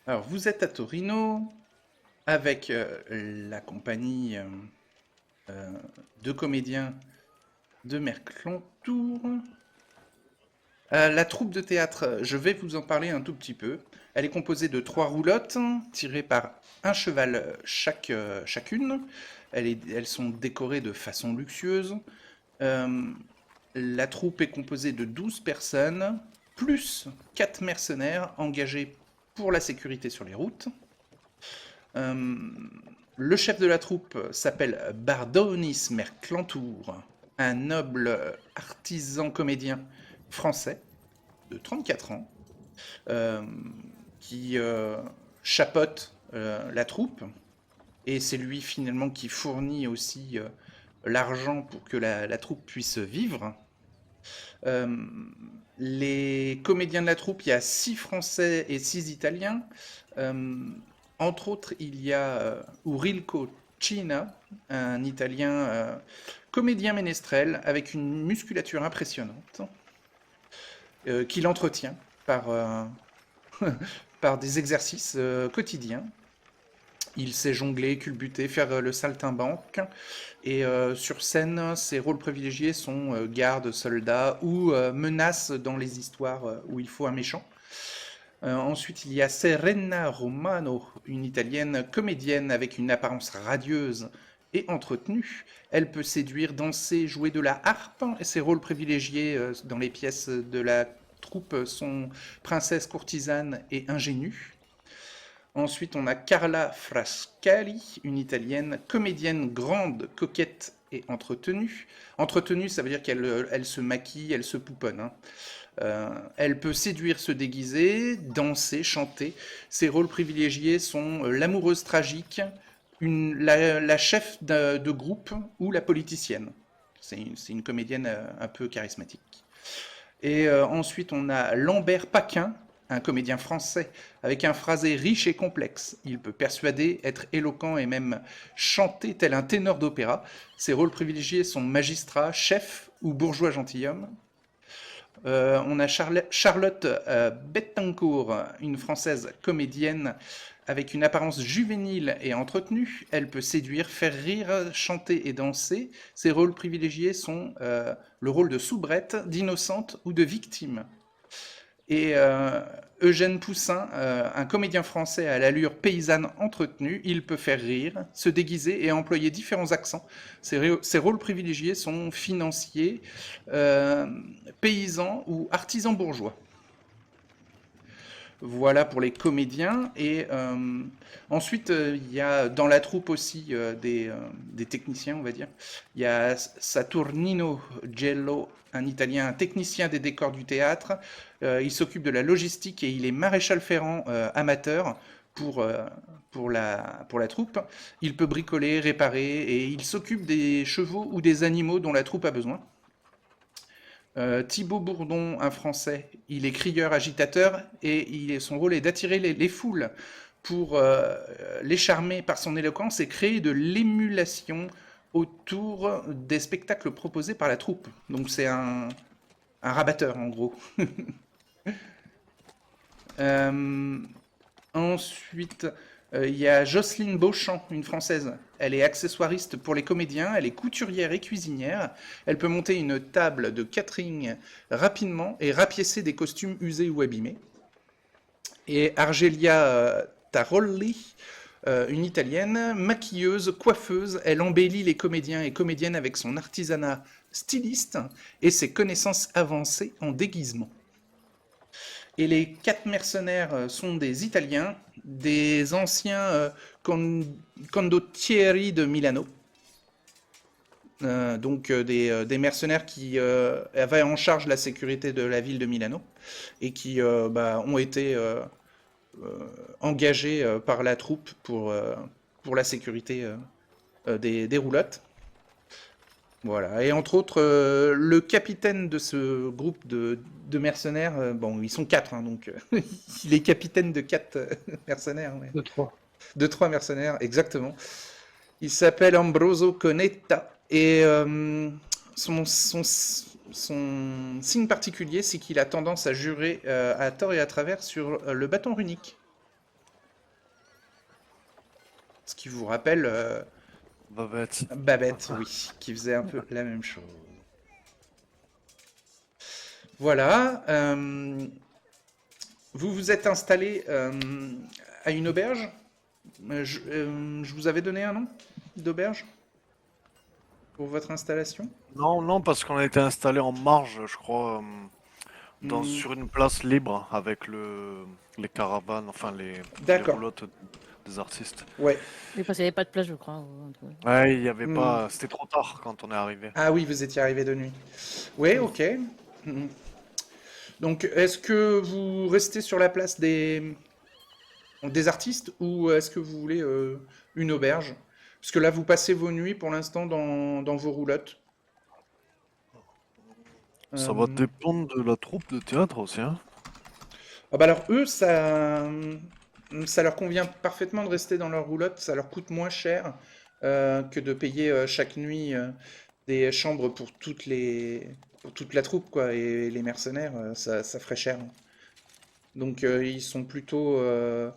Alors, vous êtes à Torino avec la compagnie euh, de comédiens de Merclantour. La troupe de théâtre, je vais vous en parler un tout petit peu. Elle est composée de 3 roulottes tirées par un cheval chacune. Elles sont décorées de façon luxueuse. Euh, la troupe est composée de 12 personnes, plus 4 mercenaires engagés pour la sécurité sur les routes. Euh, le chef de la troupe s'appelle Bardonis Merclantour, un noble artisan comédien français de 34 ans euh, qui chapeaute la troupe et c'est lui finalement qui fournit aussi l'argent pour que la troupe puisse vivre. Euh, les comédiens de la troupe, il y a 6 Français et 6 Italiens. Euh, Entre autres, il y a Urilco Cina, un Italien comédien ménestrel avec une musculature impressionnante, qu'il entretient par, par des exercices quotidiens. Il sait jongler, culbuter, faire le saltimbanque. Et sur scène, ses rôles privilégiés sont garde, soldat ou menace dans les histoires où il faut un méchant. Ensuite, il y a Serena Romano, une italienne comédienne avec une apparence radieuse et entretenue. Elle peut séduire, danser, jouer de la harpe. Et ses rôles privilégiés dans les pièces de la troupe sont princesse, courtisane et ingénue. Ensuite, on a Carla Frascali, une italienne comédienne grande, coquette et entretenue. Entretenue, ça veut dire qu'elle se maquille, elle se pouponne, hein. Elle peut séduire, se déguiser, danser, chanter. Ses rôles privilégiés sont l'amoureuse tragique, la chef de groupe ou la politicienne. C'est une comédienne un peu charismatique. Et ensuite, on a Lambert Paquin, un comédien français avec un phrasé riche et complexe. Il peut persuader, être éloquent et même chanter tel un ténor d'opéra. Ses rôles privilégiés sont magistrat, chef ou bourgeois gentilhomme. On a Charlotte Bettencourt, une française comédienne avec une apparence juvénile et entretenue. Elle peut séduire, faire rire, chanter et danser. Ses rôles privilégiés sont le rôle de soubrette, d'innocente ou de victime. Et Eugène Poussin, un comédien français à l'allure paysanne entretenue, il peut faire rire, se déguiser et employer différents accents. Ses rôles privilégiés sont financiers, euh, paysans ou artisans bourgeois. Voilà pour les comédiens. Et ensuite, il y a dans la troupe aussi des techniciens, on va dire. Il y a Saturnino Gello, un Italien, un technicien des décors du théâtre. Il s'occupe de la logistique et il est maréchal ferrant amateur pour, euh, pour la troupe. Il peut bricoler, réparer et il s'occupe des chevaux ou des animaux dont la troupe a besoin. Thibaut Bourdon, un Français, il est crieur, agitateur, et son rôle est d'attirer les foules pour les charmer par son éloquence et créer de l'émulation autour des spectacles proposés par la troupe. Donc c'est un rabatteur en gros. Euh, Ensuite, il y a Jocelyne Beauchamp, une Française. Elle est accessoiriste pour les comédiens, elle est couturière et cuisinière. Elle peut monter une table de catering rapidement et rapiécer des costumes usés ou abîmés. Et Argelia Tarolli, une Italienne, maquilleuse, coiffeuse. Elle embellit les comédiens et comédiennes avec son artisanat styliste et ses connaissances avancées en déguisement. Et les 4 mercenaires sont des Italiens, des anciens condottieri de Milano, donc des mercenaires qui avaient en charge la sécurité de la ville de Milano et qui ont été engagés par la troupe pour la sécurité des roulottes. Voilà. Et entre autres, le capitaine de ce groupe de mercenaires, bon, ils sont 4, hein, donc il est capitaine de 4 mercenaires, ouais. De trois. De 3 mercenaires, exactement. Il s'appelle Ambroso Conetta et son signe particulier, c'est qu'il a tendance à jurer à tort et à travers sur le bâton runique. Ce qui vous rappelle Babette. Babette, oui, qui faisait un peu la même chose. Voilà. Vous vous êtes installé à une auberge. Je vous avais donné un nom d'auberge pour votre installation. Non, non, parce qu'on a été installé en marge, je crois, Hmm, sur une place libre avec les caravanes, enfin les d'accord. roulottes des artistes. Ouais. Oui, parce qu'il n'y avait pas de place, je crois. Ouais, il y avait Hmm. pas, c'était trop tard quand on est arrivé. Ah oui, vous étiez arrivé de nuit. Oui, Oui. ok. Hmm. Donc, est-ce que vous restez sur la place des artistes ou est-ce que vous voulez une auberge? Parce que là, vous passez vos nuits pour l'instant dans vos roulottes. Ça va Euh, dépendre de la troupe de théâtre aussi, hein. Ah bah alors eux, ça leur convient parfaitement de rester dans leur roulotte, ça leur coûte moins cher que de payer chaque nuit des chambres pour toute la troupe, quoi, et les mercenaires, ça ferait cher. Donc ils sont plutôt euh,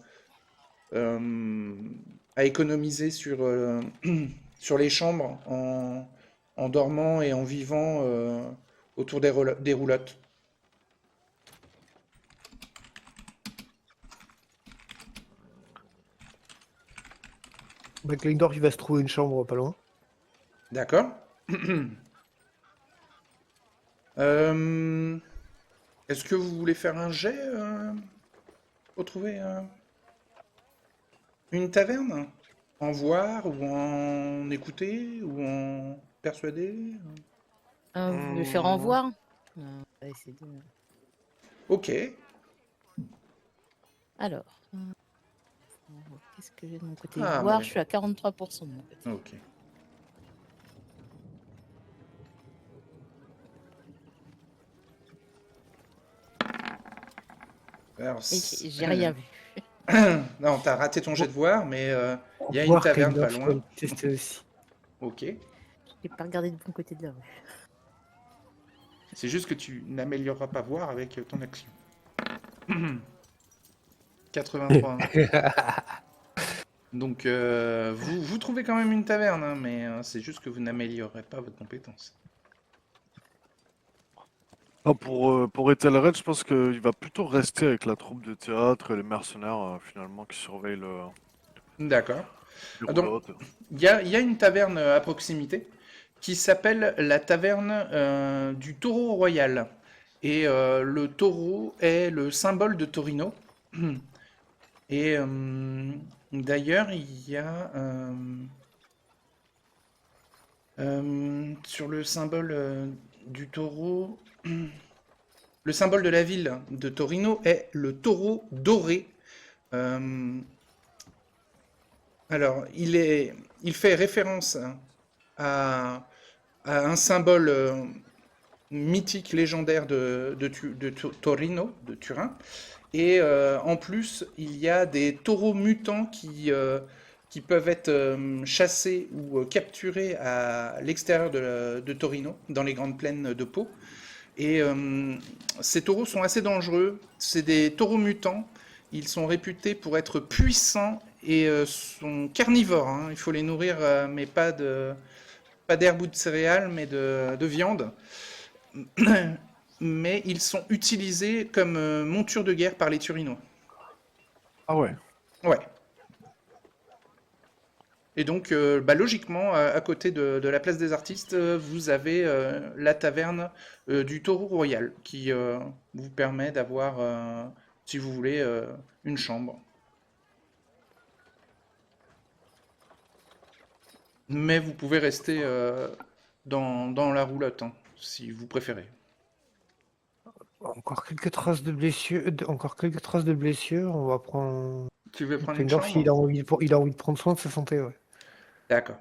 à économiser sur les chambres en dormant et en vivant autour des roulottes. Bah, Glenndorf, il va se trouver une chambre pas loin. D'accord? Euh, Est-ce que vous voulez faire un jet pour trouver une taverne? En voir ou en écouter ou en persuader? Vous voulez faire en Hmm, voir? On va essayer de... Ok. Alors, qu'est-ce que j'ai de mon côté? Ah, Voir, mais... je suis à 43% de mon côté. Ok. Alors, Et j'ai rien vu. non, t'as raté ton jet de voir, mais il y a une Voir taverne pas Glenndorf, il va loin. le tester aussi. Ok. J'ai pas regardé du bon côté de la rue. C'est juste que tu n'amélioreras pas voir avec ton action. 83. Donc, vous trouvez quand même une taverne, hein, mais c'est juste que vous n'améliorerez pas votre compétence. Ah, pour Ethelred, je pense qu'il va plutôt rester avec la troupe de théâtre et les mercenaires, finalement, qui surveillent D'accord. les Ah, donc, roulottes. il y a une taverne à proximité qui s'appelle la taverne du Taureau Royal. Et le taureau est le symbole de Torino. Et d'ailleurs, il y a sur le symbole du taureau, le symbole de la ville de Torino est le taureau doré. Euh, alors, il fait référence à, à un symbole mythique, légendaire de Torino, de Turin. Et en plus, il y a des taureaux mutants qui peuvent être chassés ou capturés à l'extérieur de Torino, dans les grandes plaines de Pau. Et ces taureaux sont assez dangereux. C'est des taureaux mutants. Ils sont réputés pour être puissants et sont carnivores, hein. Il faut les nourrir, mais pas d'herbe ou de céréales, mais de viande. Mais ils sont utilisés comme monture de guerre par les Turinois. Ah ouais. Ouais. Et donc, bah, logiquement, à côté de la place des artistes, vous avez la taverne du Taureau Royal, qui vous permet d'avoir, si vous voulez, une chambre. Mais vous pouvez rester dans la roulotte, hein, si vous préférez. Encore quelques traces de blessures. Encore quelques traces de blessures. On va prendre. Tu veux prendre une Glenndorf, chambre? il a envie de prendre soin de sa santé, ouais. D'accord.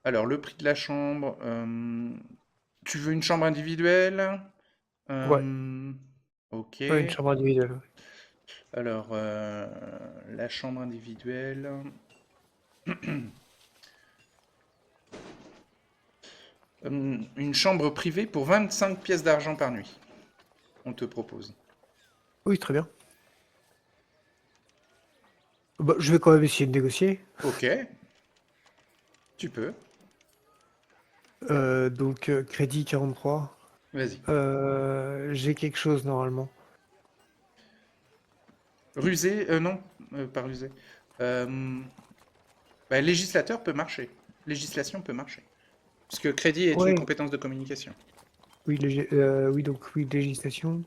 Alors, le prix de la chambre, tu veux une chambre individuelle? Ouais, Euh, ok. ouais, une chambre individuelle. Ouais. Alors, la chambre individuelle. Une chambre privée pour 25 pièces d'argent par nuit. On te propose. Oui, très bien. Bah, je vais quand même essayer de négocier. Ok. Tu peux. Donc, crédit 43. Vas-y. J'ai quelque chose normalement. Rusé, non, pas rusé. Euh, bah, législateur peut marcher. Législation peut marcher. Puisque crédit est une Ouais, compétence de communication. oui, oui, donc oui, législation.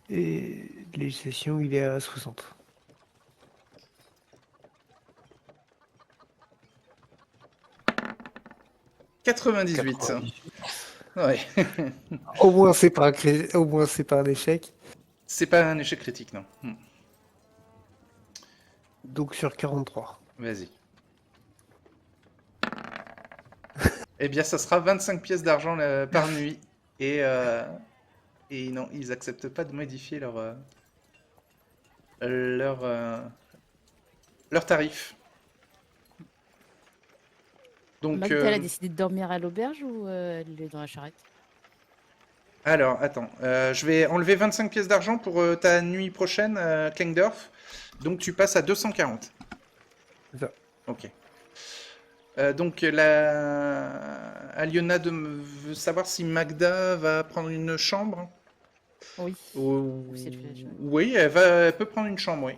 Et législation, il est à 60. 98. 98. Ouais. Au moins, c'est pas au moins, c'est pas un échec. C'est pas un échec critique, non. Donc sur 43. Vas-y. Eh bien, ça sera 25 pièces d'argent par nuit. Et non, ils acceptent pas de modifier leur, euh, leur tarif. Donc, Magda, elle a décidé de dormir à l'auberge ou elle est dans la charrette? alors, attends. Je vais enlever 25 pièces d'argent pour ta nuit prochaine, Klengdorf. Donc, tu passes à 240. C'est ça. Ok. Donc, Aliona veut savoir si Magda va prendre une chambre. Oui. Ou- Ou si elle fait la chambre. Oui, elle peut prendre une chambre, oui.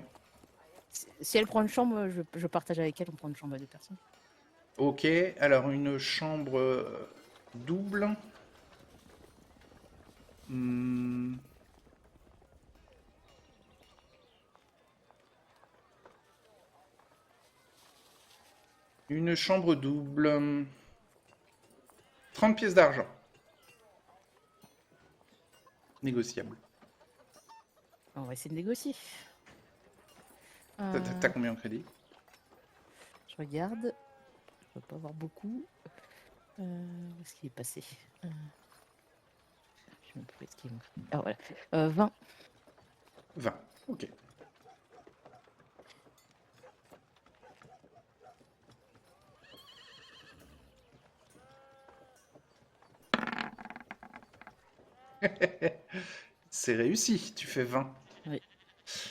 Si elle prend une chambre, je partage avec elle, on prend une chambre à 2 personnes. Ok, alors une chambre double. Hmm, Une chambre double. 30 pièces d'argent. Négociable. On va essayer de négocier. T'as combien en crédit? Je regarde. Je peux pas avoir beaucoup. Où est-ce qu'il est passé? Je sais même plus où est-ce qu'il est. Ah voilà. 20. 20. Ok. C'est réussi, tu fais 20. Oui.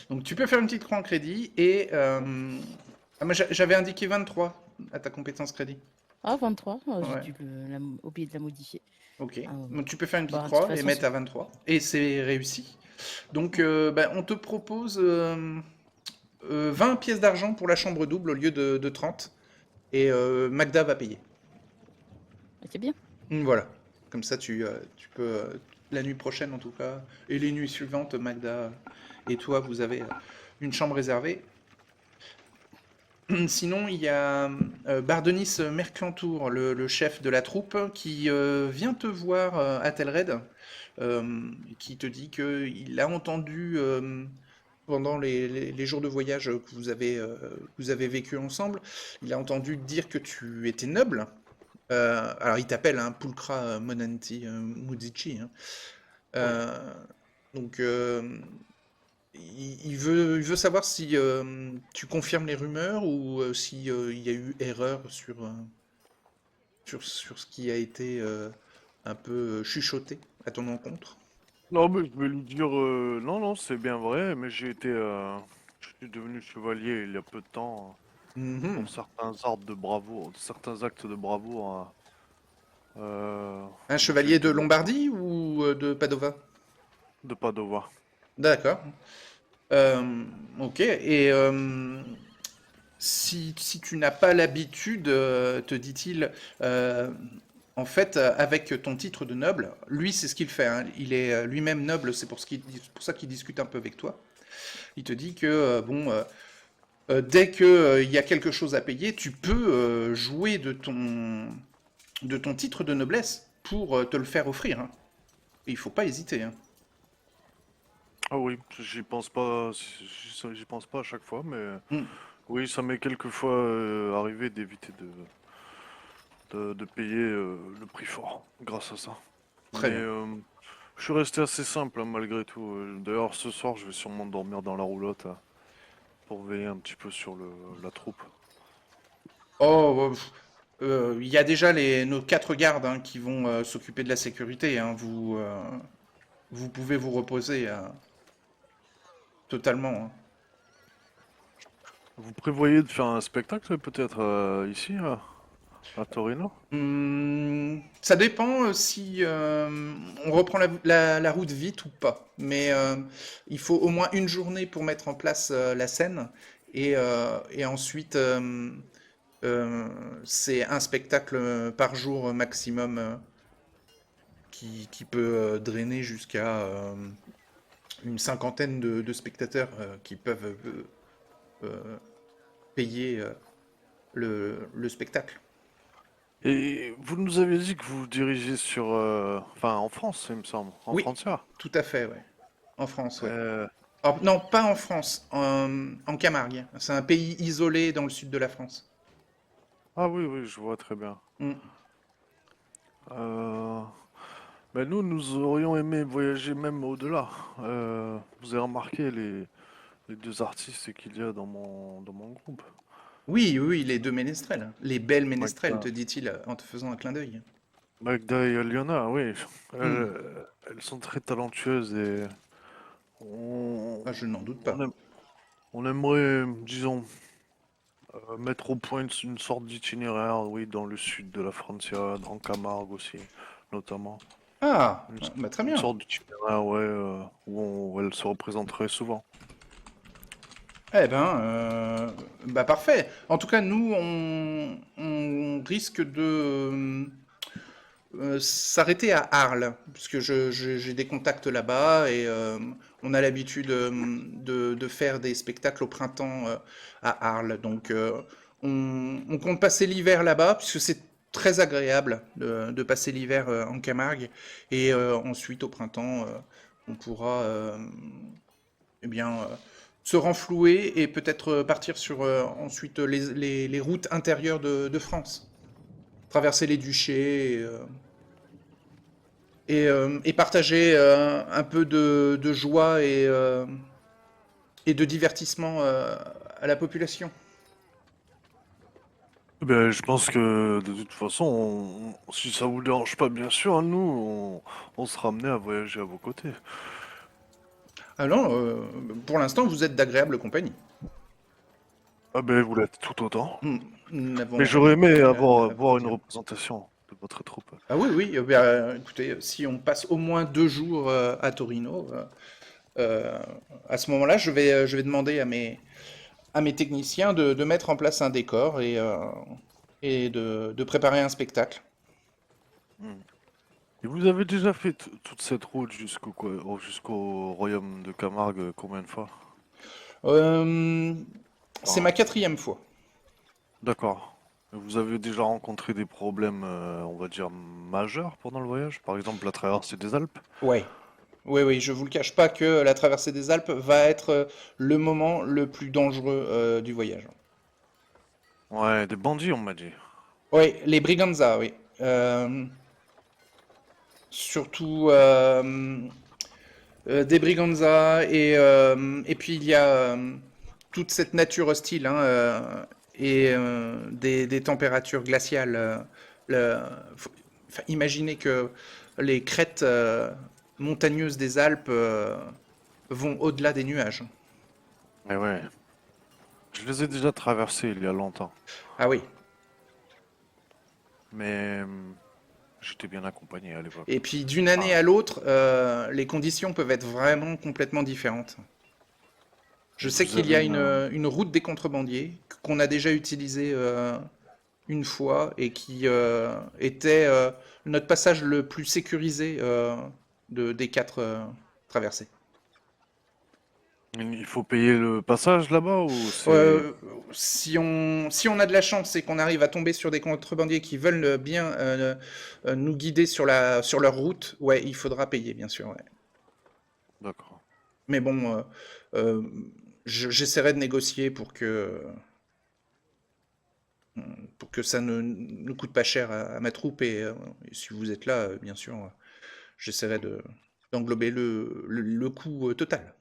Donc tu peux faire une petite croix en crédit et... moi j'avais indiqué 23 à ta compétence crédit. Ah, 23. J'ai Ouais, dû oublier de la modifier. ok. Ah, Donc tu peux faire une petite bah, de toute croix et façon, mettre à 23. Et c'est réussi. Donc on te propose 20 pièces d'argent pour la chambre double au lieu de 30. Et Magda va payer. c'est bien. Voilà. Comme ça, tu peux, la nuit prochaine en tout cas, et les nuits suivantes, Magda et toi, vous avez une chambre réservée. Sinon, il y a Bardenis Merclantour, le chef de la troupe, qui vient te voir à Telred, qui te dit qu'il a entendu pendant les jours de voyage que vous avez vécu ensemble, il a entendu dire que tu étais noble. Alors, il t'appelle hein, Pulcra Monanti Mudici. Hein. Oui. Euh, donc, il veut savoir si tu confirmes les rumeurs ou si il y a eu erreur sur ce qui a été un peu chuchoté à ton encontre. Non, mais je vais lui dire, non, non, c'est bien vrai, mais je suis devenu chevalier il y a peu de temps Mhm. pour certains ordres de bravoure, certains actes de bravoure. Un J'ai chevalier de été Lombardie ou de Padova? de Padova. D'accord. Ok. Et si tu n'as pas l'habitude, te dit-il, en fait, avec ton titre de noble, lui, c'est ce qu'il fait. Hein. Il est lui-même noble, c'est pour ça qu'il discute un peu avec toi. Il te dit que, dès qu'il y a quelque chose à payer, tu peux jouer de ton titre de noblesse pour te le faire offrir. Hein. Et il faut pas hésiter. Hein. Ah oui, j'y pense pas à chaque fois, mais Hmm, oui, ça m'est quelquefois arrivé d'éviter de payer le prix fort grâce à ça. très Mais bien. je suis resté assez simple hein, malgré tout. D'ailleurs, ce soir, je vais sûrement dormir dans la roulotte pour veiller un petit peu sur la troupe. Oh, il y a déjà nos 4 gardes hein, qui vont s'occuper de la sécurité. Hein. Vous pouvez vous reposer totalement. Hein. Vous prévoyez de faire un spectacle peut-être ici, à Torino? Ça dépend si on reprend la route vite ou pas. Mais il faut au moins une journée pour mettre en place la scène. Et ensuite, euh, c'est un spectacle par jour maximum qui peut drainer jusqu'à une cinquantaine de spectateurs qui peuvent euh, payer le spectacle. Et vous nous avez dit que vous dirigez sur, enfin, en France, il me semble, en Oui, frontière. tout à fait, ouais. En France, ouais. Euh, Non, pas en France, en Camargue. C'est un pays isolé dans le sud de la France. Ah oui, oui, je vois très bien. Mm. Euh, Ben nous aurions aimé voyager même au-delà. Vous avez remarqué les deux artistes qu'il y a dans mon groupe. Oui, oui, les deux ménestrels. Les belles ménestrels, Magda, te dit-il en te faisant un clin d'œil. Magda et Aliona, oui. Mm. Elles sont très talentueuses et on, Ah, je n'en doute on pas. on aimerait, disons, mettre au point une sorte d'itinéraire, oui, dans le sud de la Francia, en Camargue aussi, notamment. Ah, Une, bah, très une bien. sorte d'itinéraire, ouais, où elle se représenterait souvent. Eh ben, bah parfait. En tout cas, nous, on risque de s'arrêter à Arles, puisque j'ai des contacts là-bas et on a l'habitude de faire des spectacles au printemps à Arles. Donc, on compte passer l'hiver là-bas, puisque c'est très agréable de passer l'hiver en Camargue. Et ensuite, au printemps, on pourra eh bien, se renflouer et peut-être partir sur ensuite les routes intérieures de France. Traverser les duchés. Et partager un peu de joie et de divertissement à la population. Ben, je pense que de toute façon, si ça vous dérange pas, bien sûr, hein, on sera amené à voyager à vos côtés. Alors, pour l'instant, vous êtes d'agréable compagnie. Ah ben, vous l'êtes tout autant. Nous Mais n'avons j'aurais aimé que avoir à vous voir une redire. représentation de votre troupe. Ah oui, oui, bah, écoutez, si on passe au moins 2 jours à Torino, euh, à ce moment-là, je vais demander à mes techniciens de mettre en place un décor et de préparer un spectacle. Hmm. Et vous avez déjà fait toute cette route jusqu'au royaume de Camargue combien de fois? Euh, c'est ma Enfin, 4e fois. d'accord. Et vous avez déjà rencontré des problèmes, on va dire, majeurs pendant le voyage? Par exemple, la traversée des Alpes? Ouais. Oui, oui, je vous le cache pas que la traversée des Alpes va être le moment le plus dangereux du voyage. Ouais, des bandits, on m'a dit. Oui, les Briganza, oui. Euh, Surtout des Briganza et puis il y a toute cette nature hostile hein, et des températures glaciales. Faut- enfin, imaginez que les crêtes montagneuses des Alpes vont au-delà des nuages. Mais ouais, je les ai déjà traversés il y a longtemps. Ah oui. Mais j'étais bien accompagné à l'époque. Et puis d'une année Ah, à l'autre, les conditions peuvent être vraiment complètement différentes. et Je sais vous qu'il y avez a une route des contrebandiers qu'on a déjà utilisée une fois et qui était notre passage le plus sécurisé des 4 traversées. il faut payer le passage là-bas ou c'est... Euh, si on a de la chance et qu'on arrive à tomber sur des contrebandiers qui veulent bien nous guider sur leur route, ouais, il faudra payer, bien sûr. Ouais. D'accord. Mais bon, euh, j'essaierai de négocier pour que ça ne coûte pas cher à ma troupe. Et si vous êtes là, bien sûr, j'essaierai d'englober le coût total.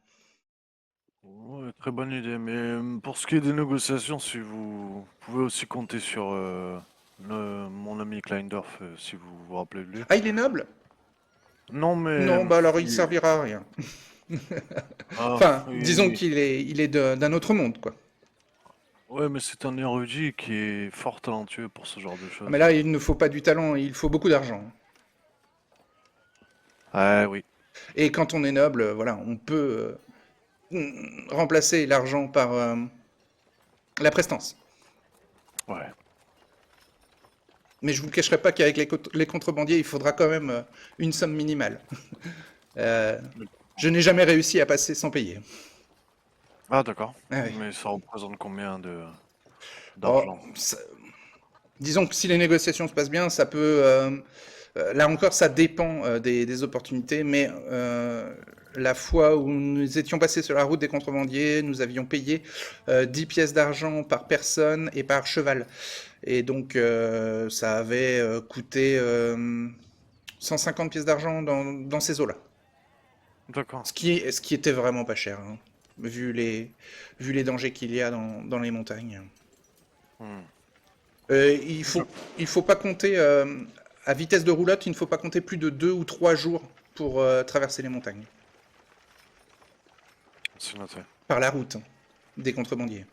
Ouais, très bonne idée. Mais pour ce qui est des négociations, si vous pouvez aussi compter sur mon ami Kleindorf, si vous vous rappelez de lui. Ah, il est noble? Non, mais Non, bah alors il il- servira à rien. ah, Enfin, disons qu'il est d'un autre monde, quoi. Ouais, mais c'est un érudit qui est fort talentueux pour ce genre de Ah, mais choses. là, il ne faut pas du talent, il faut beaucoup d'argent. Ah oui. Et quand on est noble, voilà, on peut remplacer l'argent par la prestance. Ouais. Mais je vous le cacherai pas qu'avec les contrebandiers, il faudra quand même une somme minimale. Euh, je n'ai jamais réussi à passer sans payer. Ah d'accord. Ah oui. Mais ça représente combien Oh, d'argent? disons que si les négociations se passent bien, ça peut... là encore, ça dépend des opportunités, mais la fois où nous étions passés sur la route des contrebandiers, nous avions payé 10 pièces d'argent par personne et par cheval. Et donc, ça avait coûté 150 pièces d'argent dans ces eaux-là. D'accord. Ce qui était vraiment pas cher, hein, vu les dangers qu'il y a dans les montagnes. Hmm. Il il faut pas compter, à vitesse de roulotte, il ne faut pas compter plus de 2 ou 3 jours pour traverser les montagnes. C'est noté. Par la route, hein, des contrebandiers.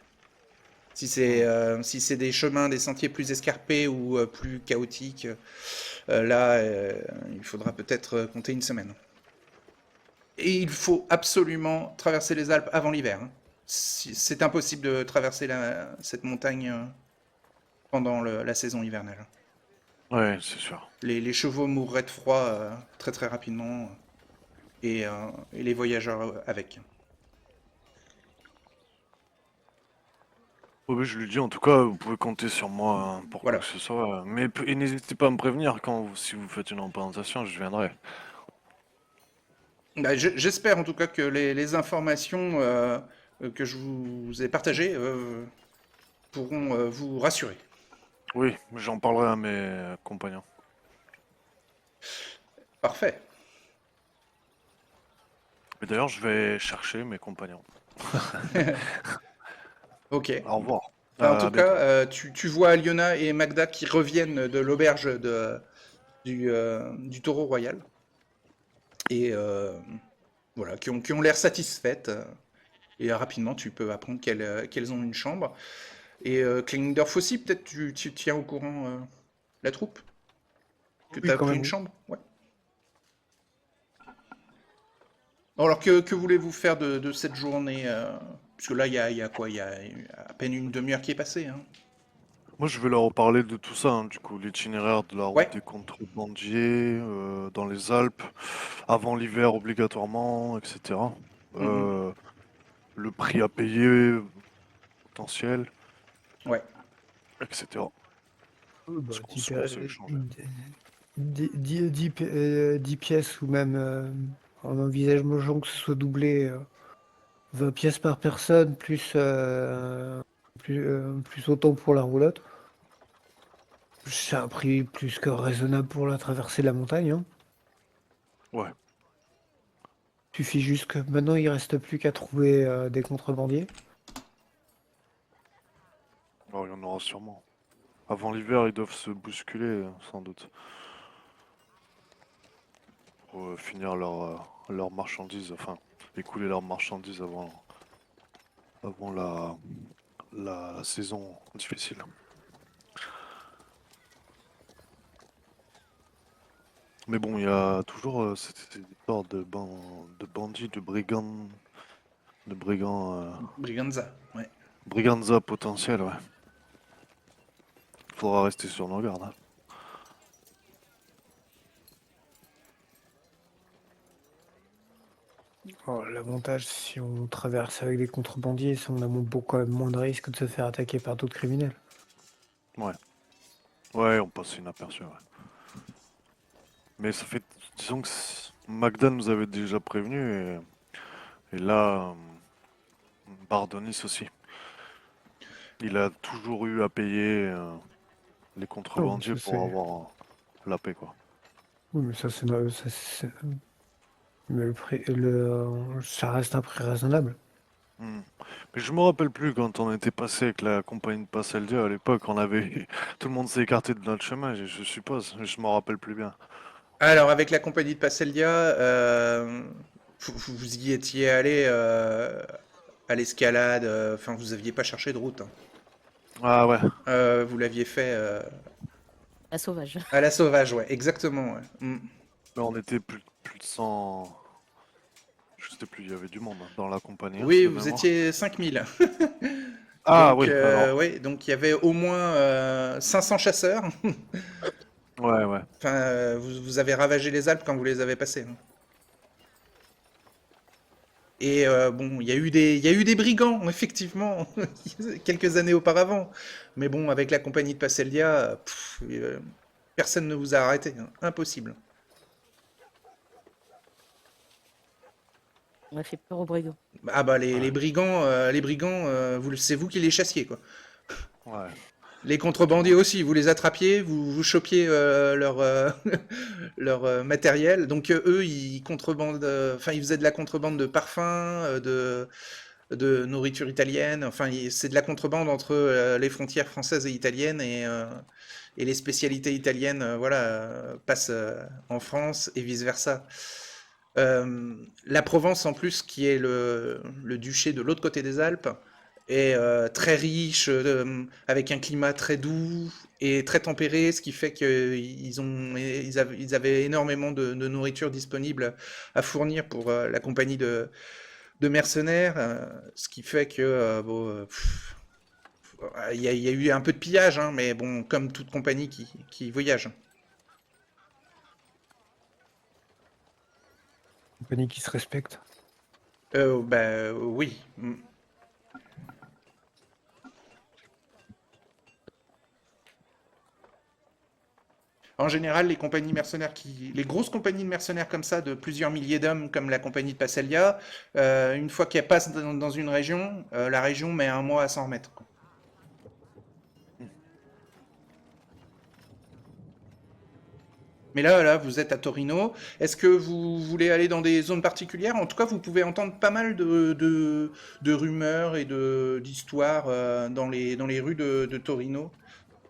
Hmm. Si c'est des chemins, des sentiers plus escarpés ou plus chaotiques, là, il faudra peut-être compter une semaine. Et il faut absolument traverser les Alpes avant l'hiver, hein. C'est impossible de traverser cette montagne pendant la saison hivernale. Ouais, c'est sûr. Les chevaux mourraient de froid très très rapidement et les voyageurs avec. Oui, je lui dis en tout cas, vous pouvez compter sur moi hein, pour quoi Voilà. que ce soit. Mais et n'hésitez pas à me prévenir si vous faites une représentation, je viendrai. Bah, j'espère en tout cas que les informations que je vous ai partagées pourront vous rassurer. Oui, j'en parlerai à mes compagnons. Parfait. Et d'ailleurs, je vais chercher mes compagnons. Ok. Au revoir. Bah, en tout À cas, bientôt. tu vois Aliona et Magda qui reviennent de l'auberge du taureau royal et voilà, qui ont l'air satisfaites. Et rapidement, tu peux apprendre qu'elles ont une chambre. Et Klingdorf aussi, peut-être tu tiens au courant la troupe? Que tu Oui, as quand pris même, une oui. chambre? Ouais. Alors que voulez-vous faire de cette journée Parce que là, il y a quoi? Il y a à peine une demi-heure qui est passée, hein. Moi, je vais leur reparler de tout ça, hein, du coup, l'itinéraire de la route Ouais. des contrebandiers dans les Alpes, avant l'hiver obligatoirement, etc. Mhm. Euh, le prix à payer potentiel, Ouais. etc. Bah, Ce qu'on ce qu'on s'est échangé. 10 pièces ou même en envisageant que ce soit doublé, 20 pièces par personne, plus autant pour la roulotte. C'est un prix plus que raisonnable pour la traversée de la montagne, hein. Ouais, Suffit juste que maintenant il reste plus qu'à trouver des contrebandiers. oh, il y en aura sûrement. Avant l'hiver, ils doivent se bousculer, sans doute, pour finir leurs marchandises, enfin, écouler leurs marchandises avant la saison difficile. Mais bon, il y a toujours cette histoire de bandits, de brigands, Briganza. Ouais. briganza potentiels, ouais. Faudra rester sur nos gardes, hein. Oh, l'avantage, si on traverse avec des contrebandiers, c'est qu'on a quand même moins de risques de se faire attaquer par d'autres criminels. Ouais, ouais, on passe inaperçu, ouais. Mais ça fait, disons que Magda nous avait déjà prévenu et là, Bardonis aussi. Il a toujours eu à payer les Oh, mais contrebandiers ça, pour c'est... avoir la paix, quoi. Oui, mais ça, mais ça reste un prix raisonnable. Hmm. Mais je me rappelle plus quand on était passé avec la compagnie de Passeldia à l'époque, on avait tout le monde s'est écarté de notre chemin, je suppose. Je m'en rappelle plus bien. Alors, avec la compagnie de Passelia, vous y étiez allé à l'escalade, enfin, vous aviez pas cherché de route, hein. Ah ouais. Vous l'aviez fait La sauvage. à la sauvage, ouais, exactement. Ouais. Mais on était plus de 100. Je sais plus, il y avait du monde hein, dans la compagnie, hein, Oui, de vous mémoire. étiez 5000. Ah oui, alors. Ouais, donc il y avait au moins 500 chasseurs. Ouais, ouais. Enfin, vous avez ravagé les Alpes quand vous les avez passées, hein. Et bon, il y a eu des brigands, effectivement, quelques années auparavant. Mais bon, avec la compagnie de Passelia, personne ne vous a arrêté, hein. Impossible. On a fait peur aux brigands. Ah bah Ouais. les brigands, c'est vous qui les chassiez, quoi. Ouais. Les Tout le contrebandiers monde. aussi, vous les attrapiez, vous chopiez leur, leur matériel. Donc eux, ils contrebandent, enfin ils faisaient de la contrebande de parfums, de nourriture italienne. Enfin, c'est de la contrebande entre les frontières françaises et italiennes et les spécialités italiennes, voilà, passent en France et vice versa. La Provence, en plus, qui est le duché de l'autre côté des Alpes, est très riche, avec un climat très doux et très tempéré, ce qui fait ils avaient énormément de nourriture disponible à fournir pour la compagnie de mercenaires, ce qui fait que il y a eu un peu de pillage, hein, mais bon, comme toute compagnie qui voyage. Compagnie qui se respecte. Bah oui. En général, les grosses compagnies de mercenaires comme ça, de plusieurs milliers d'hommes, comme la compagnie de Passelia, une fois qu'elles passent dans une région, la région met un mois à s'en remettre, quoi. Mais là, vous êtes à Torino. Est-ce que vous voulez aller dans des zones particulières? En tout cas, vous pouvez entendre pas mal de rumeurs et d'histoires dans les rues de Torino.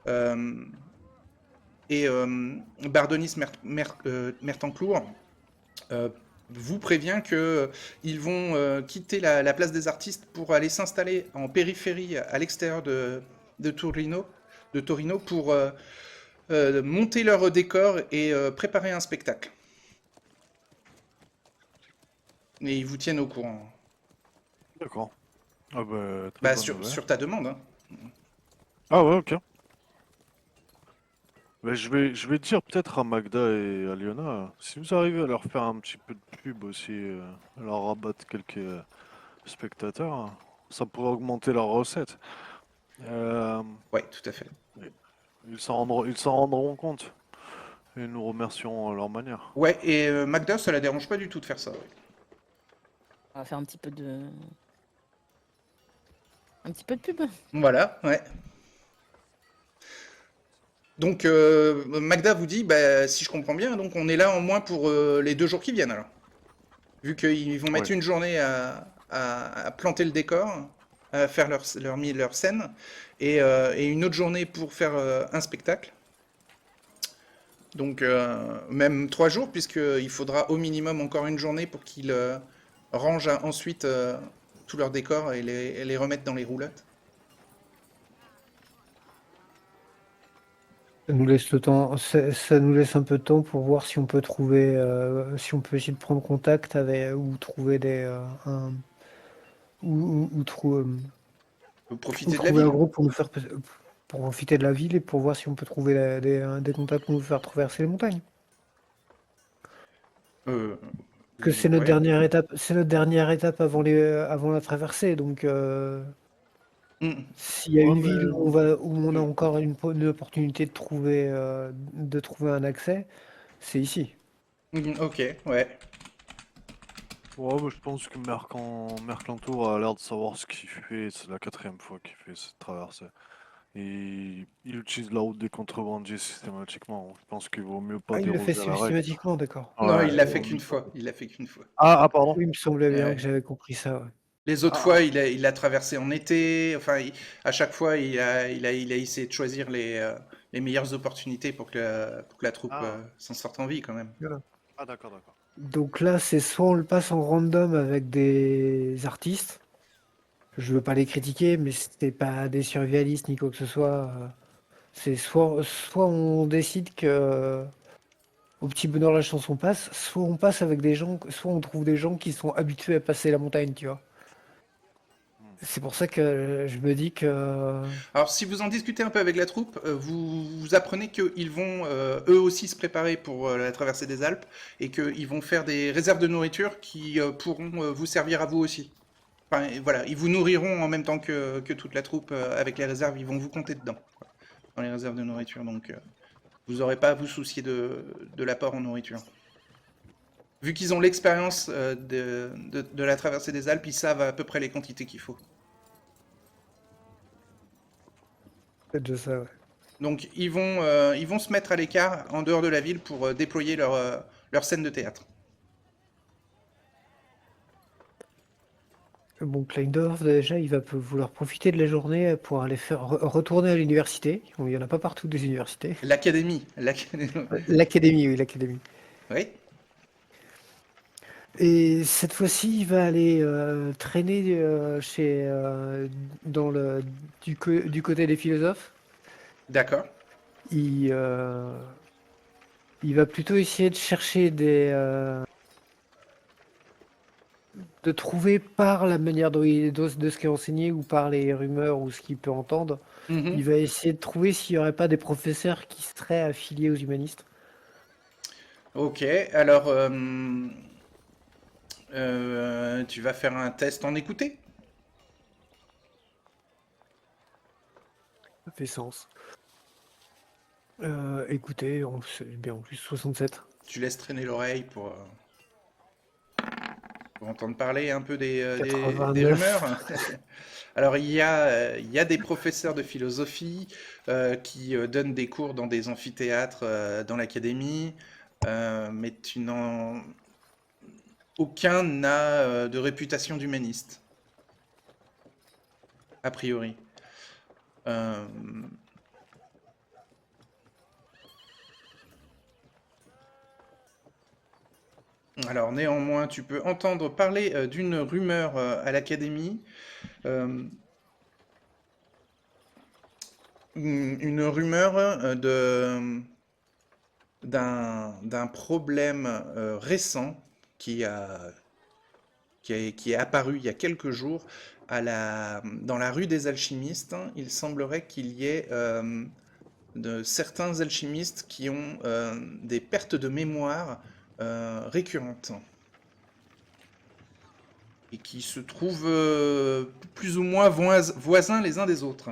Euh, et Bardonis Mertanclour euh, vous prévient que ils vont quitter la place des artistes pour aller s'installer en périphérie à l'extérieur de Torino, pour monter leur décor et préparer un spectacle. Et ils vous tiennent au courant. D'accord. Ah bah, très Bah, bonne nouvelle. sur ta demande, hein. Ah ouais, ok. Mais je vais dire peut-être à Magda et à Liona, si vous arrivez à leur faire un petit peu de pub aussi, à leur rabattre quelques spectateurs, ça pourrait augmenter leurs recettes. Euh, Ouais, tout à fait. ils s'en rendront compte et nous remercions à leur manière. Ouais, et Magda, ça la dérange pas du tout de faire ça, ouais. On va faire un petit peu de pub. Voilà, ouais. Donc, Magda vous dit, bah, si je comprends bien, donc on est là en moins pour les 2 jours qui viennent, alors. Vu qu'ils vont Oui. mettre une journée à planter le décor, à faire leur scène, et une autre journée pour faire un spectacle. Donc, même 3 jours, puisqu'il faudra au minimum encore une journée pour qu'ils rangent ensuite tout leur décor et les remettent dans les roulottes. Ça nous laisse le temps, ça nous laisse un peu de temps pour voir si on peut trouver, si on peut essayer de prendre contact avec, ou trouver Vous ou profitez de la trouver un ville. groupe pour nous faire, pour profiter de la ville et pour voir si on peut trouver des contacts pour nous faire traverser les montagnes. Euh, Que ouais. c'est notre dernière étape avant la traversée. Donc, Mm. s'il y a Ouais, une ville mais où on a encore une opportunité de trouver un accès, c'est ici. Ok, ouais. ouais, mais je pense que Mercantour a l'air de savoir ce qu'il fait. C'est la quatrième fois qu'il fait cette traversée. Et il utilise la route des contrebandiers systématiquement. Je pense qu'il vaut mieux pas Ah, il le fait déroger à la règle. systématiquement, d'accord. Non, Ouais, il il l'a fait vaut qu'une mieux pas. fois. Il l'a fait qu'une fois. Pardon. Oui, il me semblait bien que Ouais. j'avais compris ça. Ouais. Les autres fois, Ah, il l'a traversé en été. Enfin, à chaque fois, il a essayé de choisir les meilleures opportunités pour que la troupe ah, s'en sorte en vie, quand même. Voilà. ah, d'accord, d'accord. Donc là, c'est soit on le passe en random avec des artistes, je veux pas les critiquer, mais c'est pas des survivalistes ni quoi que ce soit. C'est soit on décide que au petit bonheur la chanson passe, soit on passe avec des gens, soit on trouve des gens qui sont habitués à passer la montagne, tu vois. C'est pour ça que je me dis que Alors, si vous en discutez un peu avec la troupe, vous apprenez qu'ils vont eux aussi se préparer pour la traversée des Alpes et qu'ils vont faire des réserves de nourriture qui pourront vous servir à vous aussi. Enfin, et voilà, ils vous nourriront en même temps que toute la troupe avec les réserves, ils vont vous compter dedans, quoi, dans les réserves de nourriture. Donc, vous n'aurez pas à vous soucier de l'apport en nourriture. Vu qu'ils ont l'expérience de la traversée des Alpes, ils savent à peu près les quantités qu'il faut. c'est déjà ça, ouais. Donc ils vont se mettre à l'écart en dehors de la ville pour déployer leur scène de théâtre. Bon, Kleindorf, déjà, il va vouloir profiter de la journée pour aller retourner à l'université. Il n'y en a pas partout des universités. L'académie. L'académie, oui, l'académie. Oui. Et cette fois-ci, il va aller traîner du côté des philosophes. D'accord. Il, euh, il va plutôt essayer de chercher de trouver par la manière de ce qui est enseigné ou par les rumeurs ou ce qu'il peut entendre. Mhm. Il va essayer de trouver s'il n'y aurait pas des professeurs qui seraient affiliés aux humanistes. Ok. Alors tu vas faire un test en écouter. Ça fait sens. Écoutez, c'est bien en plus 67. Tu laisses traîner l'oreille pour entendre parler un peu des 89. rumeurs. Alors il y a des professeurs de philosophie qui donnent des cours dans des amphithéâtres dans l'académie, mais aucun n'a de réputation d'humaniste, a priori. Euh, Alors néanmoins, tu peux entendre parler d'une rumeur à l'académie, euh, une rumeur d'un problème récent qui qui est apparu il y a quelques jours dans la rue des alchimistes. Il semblerait qu'il y ait de certains alchimistes qui ont des pertes de mémoire récurrentes et qui se trouvent plus ou moins voisins les uns des autres.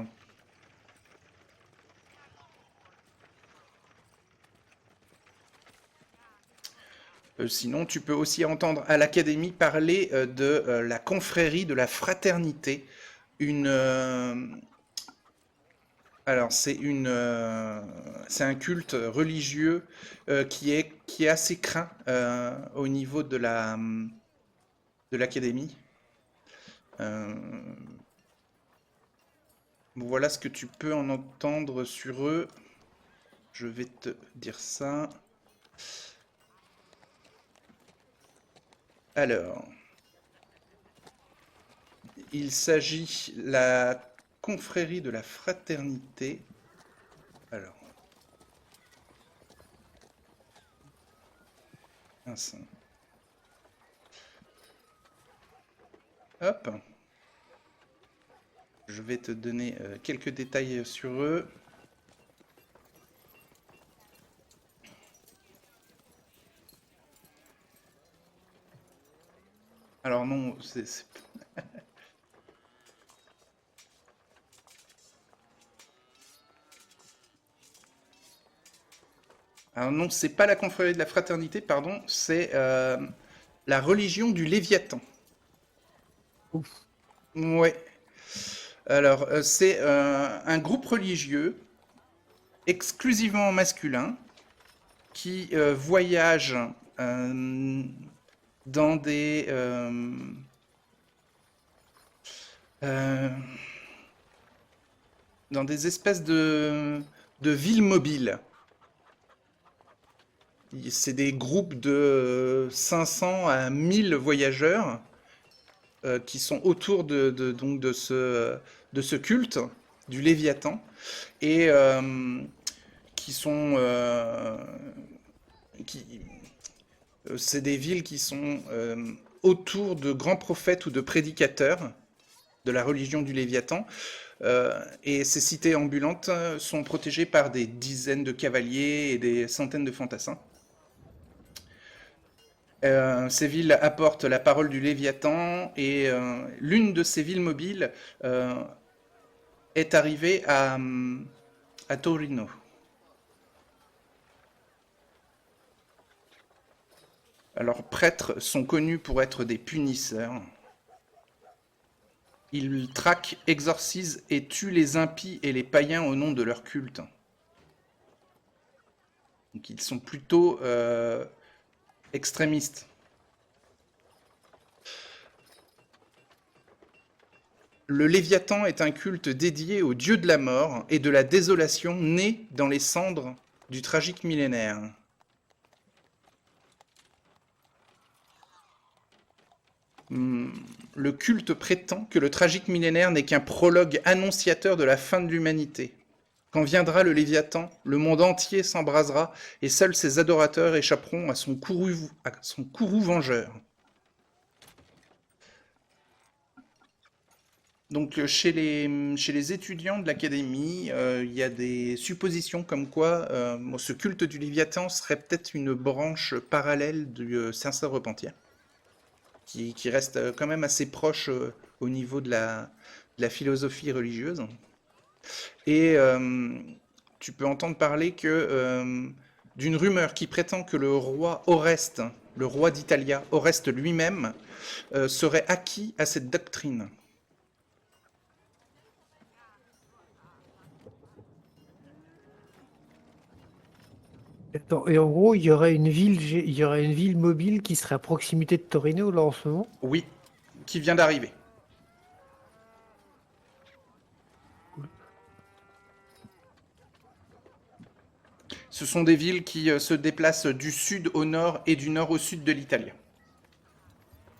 Sinon, tu peux aussi entendre à l'académie parler de la confrérie de la fraternité. Une, alors, c'est un culte religieux qui est assez craint au niveau de l'académie. Euh, voilà ce que tu peux en entendre sur eux. Je vais te dire ça. Alors, il s'agit la confrérie de la fraternité. Alors, mince. Hop. Je vais te donner quelques détails sur eux. Alors non, Alors non, c'est pas la confrérie de la fraternité, pardon, c'est la religion du Léviathan. Ouf. Ouais. Alors, c'est un groupe religieux exclusivement masculin qui voyage dans euh, dans des espèces de villes mobiles. C'est des groupes de 500 à 1000 voyageurs qui sont autour donc de ce culte du Léviathan et qui sont qui c'est des villes qui sont autour de grands prophètes ou de prédicateurs de la religion du Léviathan. Et ces cités ambulantes sont protégées par des dizaines de cavaliers et des centaines de fantassins. Ces villes apportent la parole du Léviathan et l'une de ces villes mobiles est arrivée à Torino. Alors, prêtres sont connus pour être des punisseurs. Ils traquent, exorcisent et tuent les impies et les païens au nom de leur culte. Donc, ils sont plutôt extrémistes. Le Léviathan est un culte dédié au dieu de la mort et de la désolation né dans les cendres du tragique millénaire. Le culte prétend que le tragique millénaire n'est qu'un prologue annonciateur de la fin de l'humanité. Quand viendra le Léviathan, le monde entier s'embrasera et seuls ses adorateurs échapperont à son courroux vengeur. Donc chez les étudiants de l'académie, il y a des suppositions comme quoi ce culte du Léviathan serait peut-être une branche parallèle du sincère repentir, qui reste quand même assez proche au niveau de la philosophie religieuse. Et tu peux entendre parler d'une rumeur qui prétend que le roi Oreste, le roi d'Italia, Oreste lui-même, serait acquis à cette doctrine. Attends, et en gros, il y aurait une ville mobile qui serait à proximité de Torino, là, en ce moment? Oui, qui vient d'arriver. Ce sont des villes qui se déplacent du sud au nord et du nord au sud de l'Italie.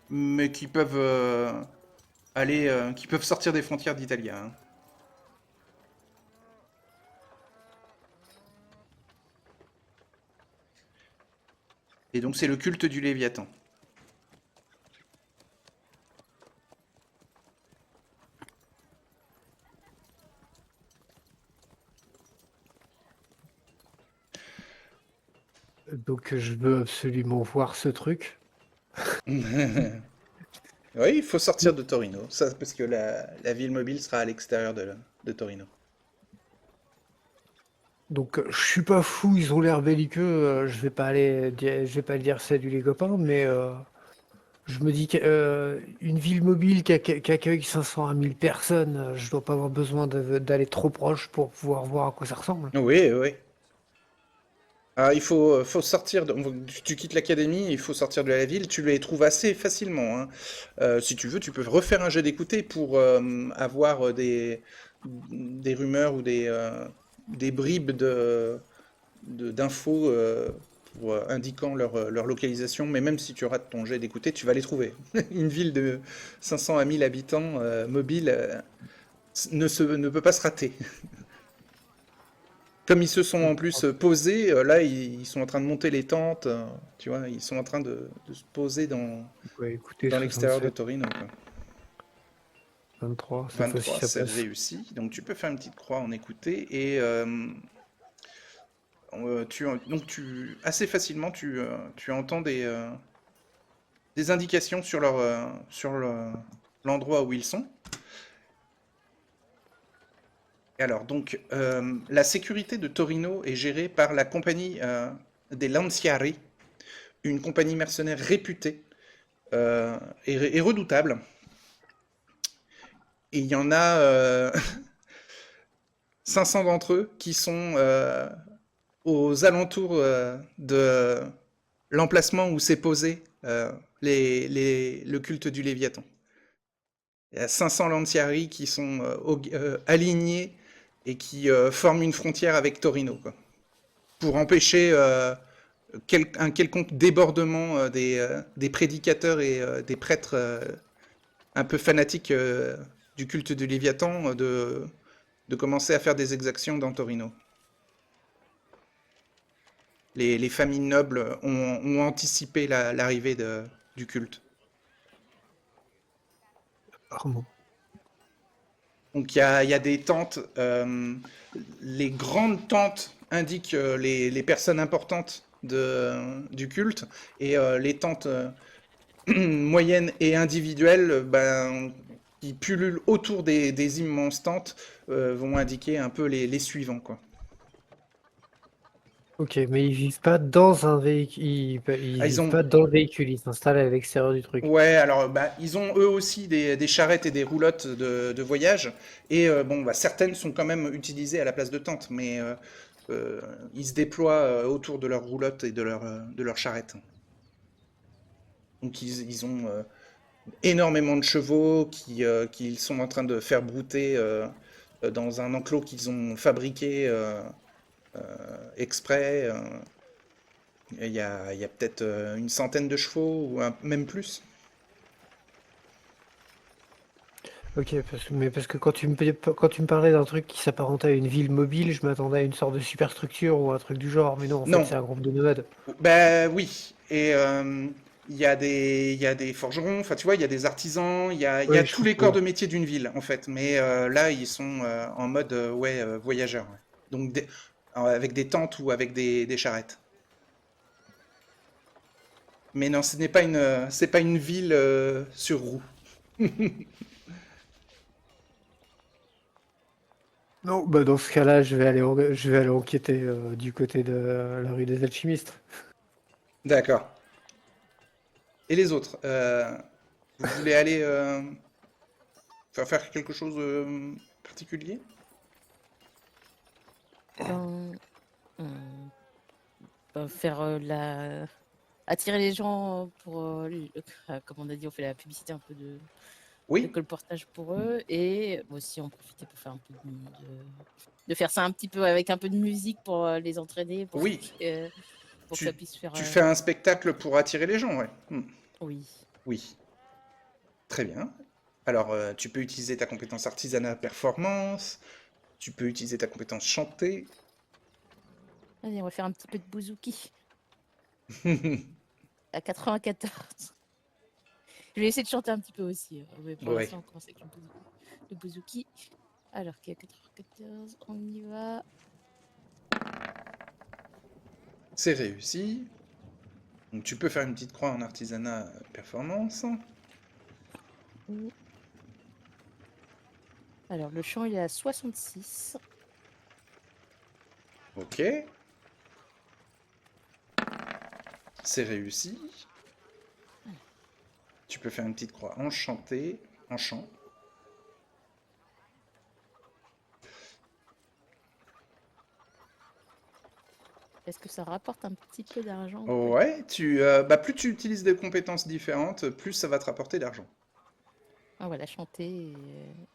Mais qui peuvent qui peuvent sortir des frontières d'Italie. Hein. Et donc c'est le culte du Léviathan. Donc je veux absolument voir ce truc. Oui, il faut sortir de Torino, ça, parce que la ville mobile sera à l'extérieur de Torino. Donc je suis pas fou, ils ont l'air belliqueux, je vais pas le dire salut les copains, mais je me dis qu'une ville mobile qui accueille 500 à 1000 personnes, je dois pas avoir besoin d'aller trop proche pour pouvoir voir à quoi ça ressemble. Oui, oui. Ah, il faut sortir, tu quittes l'académie, il faut sortir de la ville, tu les trouves assez facilement. Hein. Si tu veux, tu peux refaire un jet d'écouter pour avoir des rumeurs ou des bribes d'infos indiquant leur localisation, mais même si tu rates ton jet d'écouter, tu vas les trouver. Une ville de 500 à 1000 habitants mobile ne peut pas se rater. Comme ils se sont en plus posés, là ils sont en train de monter les tentes, tu vois, ils sont en train de se poser dans Écoutez, l'extérieur de 67, Torino. Quoi. 23, cette 23, fois-ci ça c'est passe. réussi. Donc tu peux faire une petite croix en écouter et assez facilement tu entends des indications sur l'endroit où ils sont. Alors, donc, la sécurité de Torino est gérée par la compagnie des Lanciari, une compagnie mercenaire réputée et redoutable. Et il y en a 500 d'entre eux qui sont aux alentours de l'emplacement où s'est posé le culte du Léviathan. Il y a 500 Lanciari qui sont alignés et qui forment une frontière avec Torino, quoi, pour empêcher un quelconque débordement des prédicateurs et des prêtres un peu fanatiques du culte du Léviathan de commencer à faire des exactions dans Torino. Les familles nobles ont anticipé l'arrivée du culte. Apparemment. Donc il y a des tentes, les grandes tentes indiquent les personnes importantes du culte, et les tentes moyennes et individuelles, qui pullulent autour des immenses tentes, vont indiquer un peu les suivants, quoi. Ok, mais ils vivent pas dans un véhicule. Ils Ah, ils vivent ont, pas dans le véhicule, ils s'installent à l'extérieur du truc. ouais, alors ils ont eux aussi des charrettes et des roulottes de voyage, et certaines sont quand même utilisées à la place de tentes, mais ils se déploient autour de leurs roulottes et de leurs charrettes. Donc ils ont énormément de chevaux qu'ils sont en train de faire brouter dans un enclos qu'ils ont fabriqué exprès. Il y a peut-être une centaine de chevaux, ou même plus. Ok, parce que quand tu me parlais d'un truc qui s'apparentait à une ville mobile, je m'attendais à une sorte de superstructure ou un truc du genre, mais non, en fait, Non, c'est un groupe de nomades. ben oui, et il y a des forgerons, enfin tu vois, il y a des artisans, il y a Oui, je tous les corps comprends. de métier d'une ville en fait, mais là ils sont en mode voyageurs, ouais. Donc avec des tentes ou avec des charrettes. Mais non, ce n'est pas c'est pas une ville sur roue. Non, bah dans ce cas-là, je vais aller enquêter du côté de la rue des Alchimistes. D'accord. Et les autres, vous voulez aller faire quelque chose de particulier? Ben, on peut faire attirer les gens pour, comme on a dit, on fait la publicité un peu de Oui, colportage pour eux, et aussi en profiter pour faire un peu de faire ça un petit peu avec un peu de musique pour les entraîner, oui. pour que ça puisse faire. Tu fais un spectacle pour attirer les gens, ouais. Oui. Oui, très bien. Alors, tu peux utiliser ta compétence artisanat performance, tu peux utiliser ta compétence chanter. Allez, on va faire un petit peu de bouzouki à 94. Je vais essayer de chanter un petit peu aussi, mais pour Ouais, l'instant, on commence avec le bouzouki. Alors qu'il y a 94, on y va. c'est réussi. Donc, tu peux faire une petite croix en artisanat performance. Alors, le chant, il est à 66. Ok, c'est réussi. Tu peux faire une petite croix en chanté, en chant. Est-ce que ça rapporte un petit peu d'argent ou pas du Ouais, plus tu utilises des compétences différentes, plus ça va te rapporter d'argent. Ah voilà, chanter et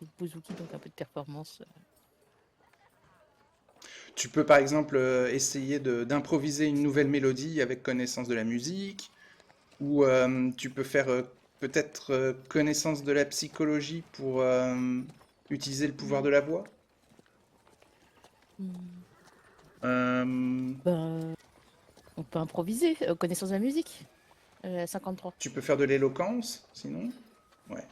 le bouzouki, donc un peu de performance. Tu peux par exemple essayer d'improviser une nouvelle mélodie avec connaissance de la musique, ou tu peux faire peut-être connaissance de la psychologie pour utiliser le pouvoir de la voix. Hmm. Euh, Ben, on peut improviser, connaissance de la musique. 53. Tu peux faire de l'éloquence, sinon. Ouais,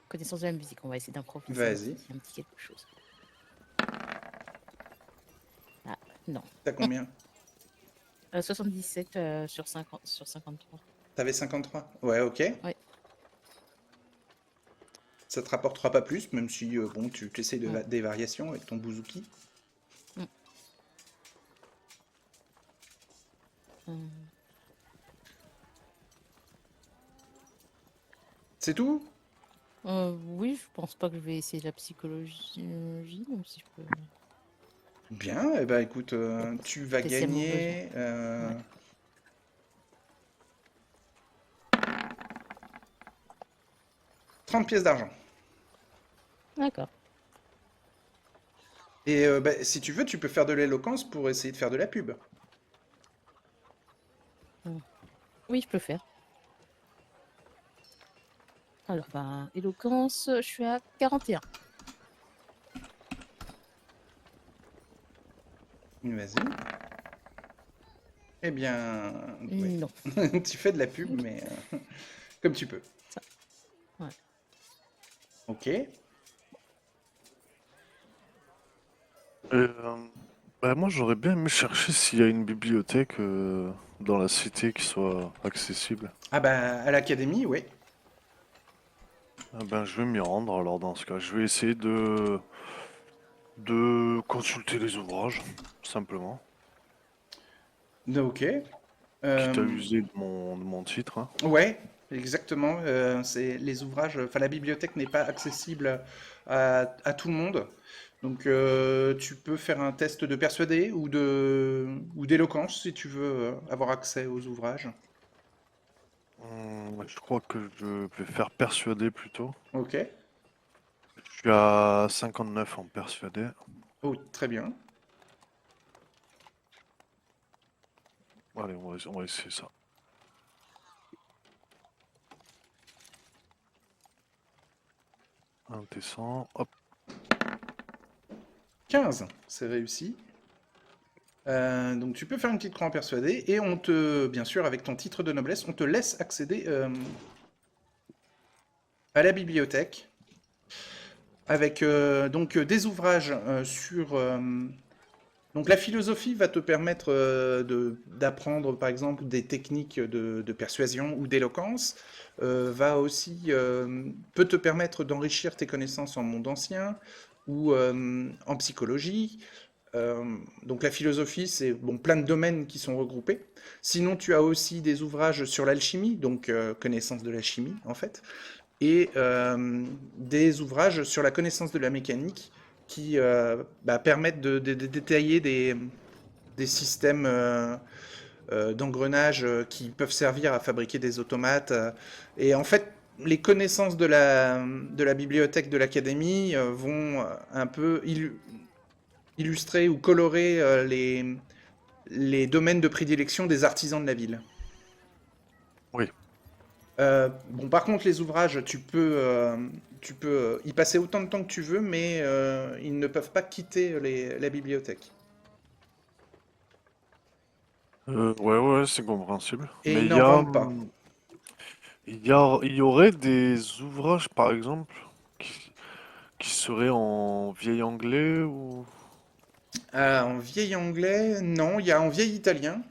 Connaissance de la musique, on va essayer d'improviser vas-y. un petit quelque chose. Ah, non. T'as combien? 77 sur 50, sur 53. T'avais 53? Ouais, ok. Ouais. Ça te rapportera pas plus, même si bon, tu essayes Mm. des variations avec ton bouzouki. Mm. Hum. C'est tout? Oui, je pense pas que je vais essayer la psychologie, même si je peux Bien, eh ben écoute, tu vas tester à mon besoin. gagner Ouais. 30 pièces d'argent. D'accord. Et si tu veux, tu peux faire de l'éloquence pour essayer de faire de la pub. Oui, je peux faire. Alors, enfin, éloquence, je suis à 41. Vas-y. Eh bien, ouais. Non, Tu fais de la pub, mais comme tu peux. ça. Ouais. Ok. Euh, moi, j'aurais bien aimé chercher s'il y a une bibliothèque dans la cité qui soit accessible. Ah bah, à l'académie, oui. Ah ben, je vais m'y rendre alors dans ce cas. Je vais essayer de consulter les ouvrages, simplement. Ok. Quitte à Euh, user de mon titre, hein. ouais, exactement. C'est les ouvrages. Enfin, la bibliothèque n'est pas accessible à tout le monde. Donc, tu peux faire un test de persuader ou d'éloquence si tu veux avoir accès aux ouvrages. Je crois que je vais faire persuader plutôt. Ok. Je suis à 59 en persuadé. Oh, très bien. Allez, on va essayer ça. Un descend, hop. 15, c'est réussi. Donc tu peux faire une petite croix en persuadé et bien sûr, avec ton titre de noblesse, on te laisse accéder à la bibliothèque avec donc des ouvrages sur. Donc la philosophie va te permettre d'apprendre par exemple des techniques de persuasion ou d'éloquence. Va aussi peut te permettre d'enrichir tes connaissances en monde ancien ou en psychologie. Euh, donc la philosophie, c'est bon, plein de domaines qui sont regroupés. Sinon, tu as aussi des ouvrages sur l'alchimie, donc connaissance de la chimie en fait, et des ouvrages sur la connaissance de la mécanique qui permettent de détailler des systèmes d'engrenage qui peuvent servir à fabriquer des automates. Et en fait, les connaissances de la bibliothèque de l'académie vont un peu illustrer ou colorer les domaines de prédilection des artisans de la ville. Oui. Bon, par contre, les ouvrages, tu peux y passer autant de temps que tu veux, mais ils ne peuvent pas quitter la bibliothèque. Ouais, ouais, c'est compréhensible. Et ils Mais n'en vendent pas. il y aurait des ouvrages, par exemple, qui seraient en vieil anglais ou... En vieil anglais, non, il y a en vieil italien.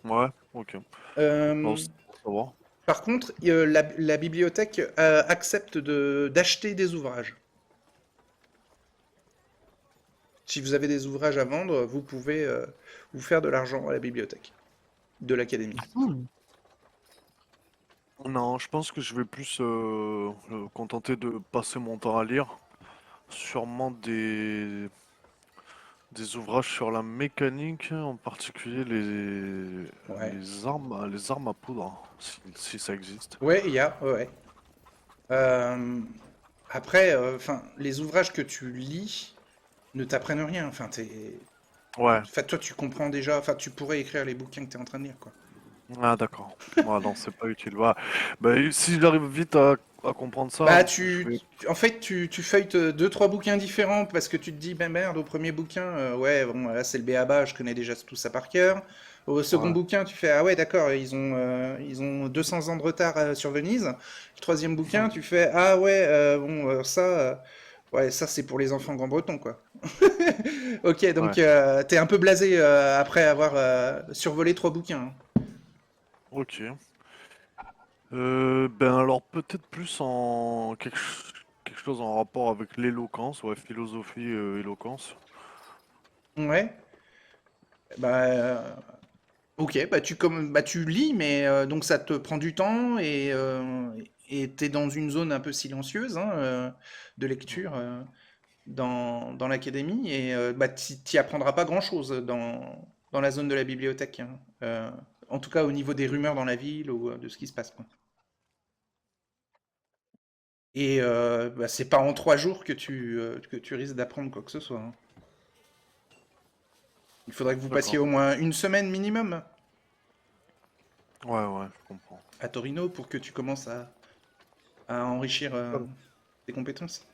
Ouais, ok. Non, Euh, c'est pour savoir. Par contre, la bibliothèque accepte d'acheter des ouvrages. Si vous avez des ouvrages à vendre, vous pouvez vous faire de l'argent à la bibliothèque de l'académie. Hmm. Non, je pense que je vais plus contenter de passer mon temps à lire. Sûrement des ouvrages sur la mécanique, en particulier Ouais. les armes à poudre, si ça existe. Ouais, il y a. Ouais, ouais. Euh, Après, enfin, les ouvrages que tu lis ne t'apprennent rien. Ouais. Enfin, toi, tu comprends déjà. Enfin, tu pourrais écrire les bouquins que tu es en train de lire, quoi. Ah d'accord. Ouais, non, c'est pas utile. Ouais. Bah, si j'arrive vite à comprendre ça, Bah, je vais... en fait, tu feuilletes deux, trois bouquins différents parce que tu te dis, ben merde, au premier bouquin, ouais, bon, là, c'est le b.a.-ba, je connais déjà tout ça par cœur. Au second Ouais, bouquin, tu fais, ah ouais, d'accord, ils ont 200 ans de retard sur Venise. Le troisième bouquin, tu fais, ah ouais, bon, ouais, ça, c'est pour les enfants grand-bretons, quoi. Ok, donc, ouais. t'es un peu blasé après avoir survolé trois bouquins, hein. Ok. Ben alors peut-être plus en quelque chose en rapport avec l'éloquence, ouais, philosophie, éloquence. Ouais. Bah, ok, bah tu lis, mais donc ça te prend du temps et t'es dans une zone un peu silencieuse hein, de lecture dans l'académie et bah t'y apprendras pas grand-chose dans la zone de la bibliothèque, hein. En tout cas au niveau des rumeurs dans la ville ou de ce qui se passe, quoi. Et bah, c'est pas en 3 jours que tu risques d'apprendre quoi que ce soit, hein. Il faudrait que vous passiez D'accord. au moins une semaine minimum Ouais, ouais, je comprends. à Torino pour que tu commences à enrichir Comme- tes compétences.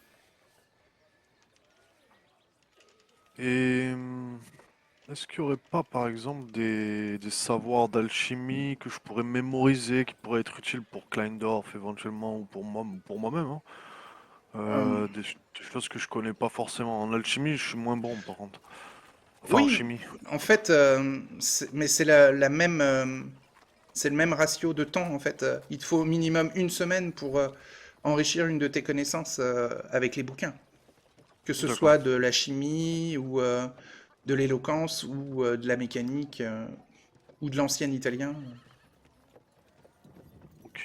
Et est-ce qu'il n'y aurait pas, par exemple, des savoirs d'alchimie que je pourrais mémoriser, qui pourraient être utiles pour Kleindorf éventuellement, ou pour moi, pour moi-même, hein? Euh, Des choses que je connais pas forcément. En alchimie, je suis moins bon, par contre. Enfin, en oui, chimie. en fait, mais c'est la même, c'est le même ratio de temps en fait. Il te faut au minimum une semaine pour enrichir une de tes connaissances avec les bouquins. Que ce D'accord. soit de la chimie ou de l'éloquence ou de la mécanique ou de l'ancien italien. Ok.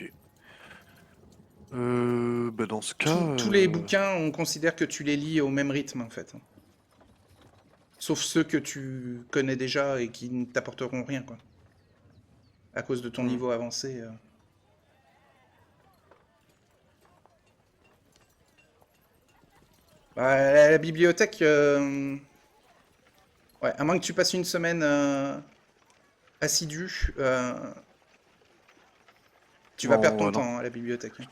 Bah dans ce cas, Tous les bouquins, on considère que tu les lis au même rythme en fait. Sauf ceux que tu connais déjà et qui ne t'apporteront rien quoi. À cause de ton hmm, niveau avancé. Bah, la bibliothèque, ouais, à moins que tu passes une semaine assidue, tu vas perdre non, ton ouais, non. temps hein, à la bibliothèque. Hein.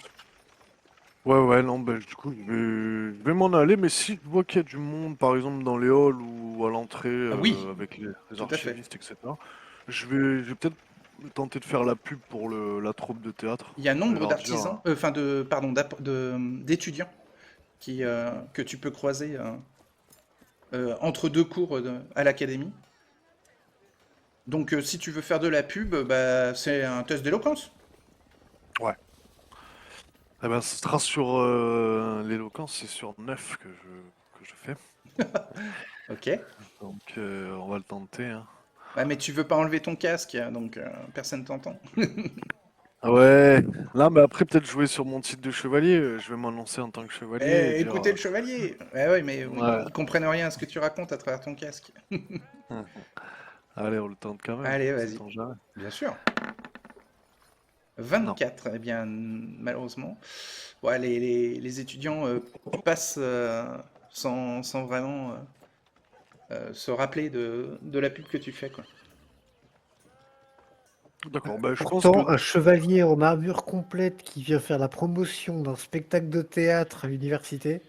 Ouais, ouais, non, bah, du coup, je vais m'en aller, mais si je vois qu'il y a du monde, par exemple, dans les halls ou à l'entrée, Ah oui, avec les tout à fait. archivistes, etc., je vais peut-être tenter de faire la pub pour la troupe de théâtre. Il y a Je vais nombre leur dire, d'artisans, enfin pardon, d'étudiants que tu peux croiser entre deux cours à l'académie. Donc si tu veux faire de la pub, bah, c'est un test d'éloquence. ouais. Eh ben, ce sera sur l'éloquence, c'est sur 9 que je fais. Ok. Donc, on va le tenter, hein. Ouais, mais tu veux pas enlever ton casque, donc personne t'entend. Ah ouais, là, mais après, peut-être jouer sur mon titre de chevalier. Je vais m'annoncer en tant que chevalier et Eh, dire. écoutez le chevalier. Ouais, ouais, mais Ouais. ils comprennent rien à ce que tu racontes à travers ton casque. Allez, on le tente quand même, Allez, vas-y. sait-on jamais. Bien sûr. Non. 24, eh bien, malheureusement. Ouais, les étudiants passent sans vraiment se rappeler de la pub que tu fais, quoi. D'accord, bah, je pense que. Pourtant, un chevalier en armure complète qui vient faire la promotion d'un spectacle de théâtre à l'université.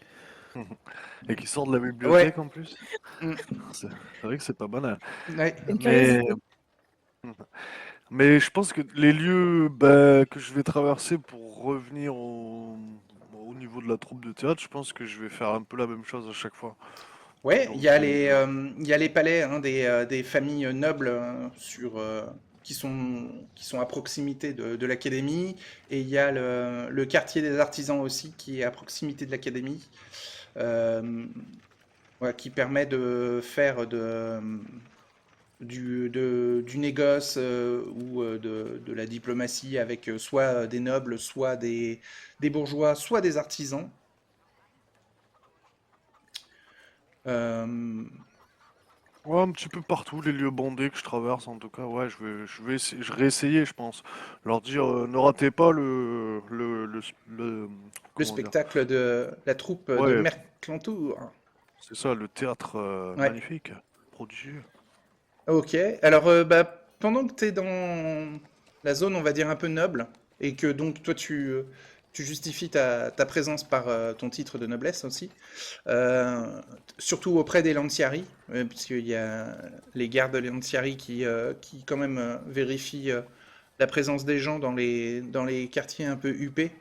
Et qui sort de la Ouais. bibliothèque en plus. Mm. C'est vrai que c'est pas banal. Ouais. Une Mais, curiosité. mais je pense que les lieux bah, que je vais traverser pour revenir au niveau de la troupe de théâtre, je pense que je vais faire un peu la même chose à chaque fois. Ouais, Donc, il y a les palais hein, des familles nobles qui sont à proximité de l'académie, et il y a le quartier des artisans aussi qui est à proximité de l'académie, euh, ouais, qui permet de faire du négoce ou de la diplomatie avec soit des nobles, soit des bourgeois, soit des artisans. Euh, ouais, un petit peu partout, les lieux bondés que je traverse, en tout cas, ouais, je vais réessayer, je pense. Leur dire, ne ratez pas le comment dire? spectacle de la troupe de Ouais, Merclantour. c'est ça, le théâtre Ouais. magnifique, prodigieux. Ok. Alors, bah, pendant que tu es dans la zone, on va dire, un peu noble, et que donc toi, tu justifies ta présence par ton titre de noblesse aussi, euh, surtout auprès des Lanciari, puisqu'il y a les gardes Lanciari qui quand même vérifient la présence des gens dans les quartiers un peu huppés.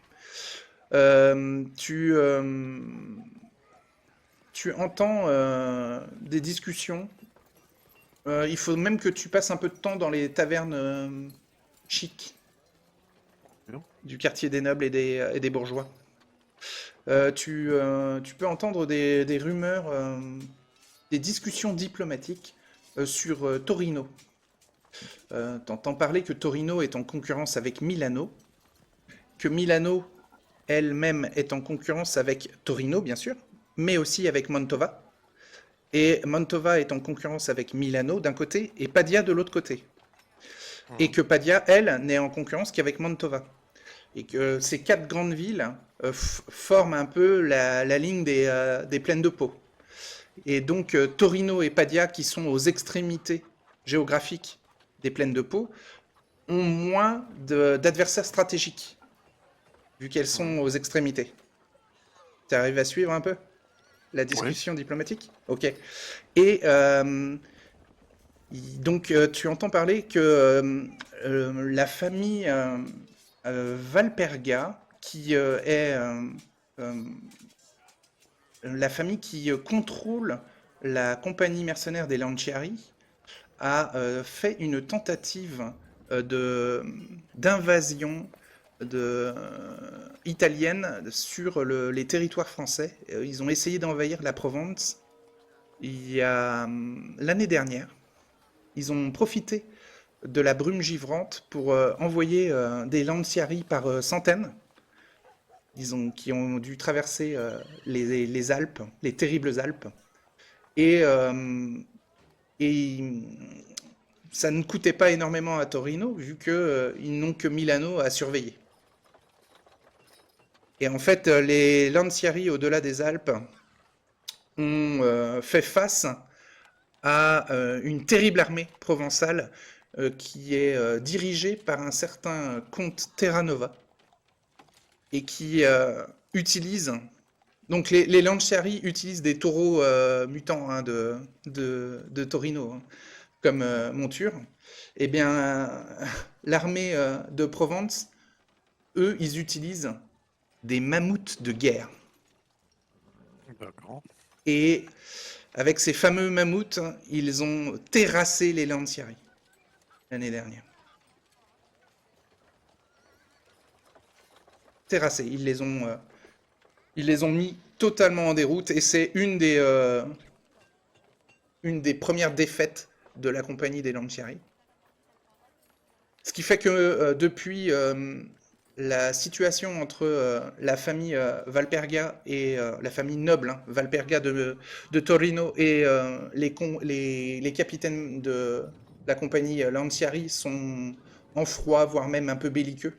Euh, tu, euh, Tu entends des discussions. Il faut même que tu passes un peu de temps dans les tavernes chics Bien. du quartier des nobles et des bourgeois. Tu peux entendre des rumeurs, des discussions diplomatiques sur Torino. T'entends parler que Torino est en concurrence avec Milano, que Milano elle-même est en concurrence avec Torino, bien sûr, mais aussi avec Mantova. Et Mantova est en concurrence avec Milano d'un côté et Padilla de l'autre côté. Et Mhm. que Padilla, elle, n'est en concurrence qu'avec Mantova. Et que ces quatre grandes villes forment un peu la ligne des plaines de Pau. Et donc Torino et Padilla, qui sont aux extrémités géographiques des plaines de Pau, ont moins d'adversaires stratégiques. vu qu'elles sont aux extrémités. Tu arrives à suivre un peu la Oui. discussion diplomatique? Ok. Et donc, tu entends parler que la famille Valperga, qui est euh, la famille qui contrôle la compagnie mercenaire des Lanciari, a fait une tentative d'invasion italienne sur les territoires français. Ils ont essayé d'envahir la Provence il y a l'année dernière. Ils ont profité de la brume givrante pour envoyer des Lanciari par centaines, qui ont dû traverser les Alpes, les terribles Alpes. Et, et ça ne coûtait pas énormément à Torino, vu qu'ils n'ont que Milano à surveiller. Et en fait, les Lanciari au-delà des Alpes ont fait face à une terrible armée provençale qui est dirigée par un certain comte Terranova et qui utilise... Donc les Lanciari utilisent des taureaux mutants hein, de Torino hein, comme monture. Eh bien, l'armée de Provence, eux, ils utilisent des mammouths de guerre. D'accord. Et avec ces fameux mammouths, ils ont terrassé les Lanciari l'année dernière. Terrassés. Ils les ont mis totalement en déroute et c'est une des premières défaites de la compagnie des Lanciari. Ce qui fait que depuis la situation entre la famille Valperga et la famille noble hein, Valperga de Torino et les capitaines de la compagnie Lanciari sont en froid, voire même un peu belliqueux.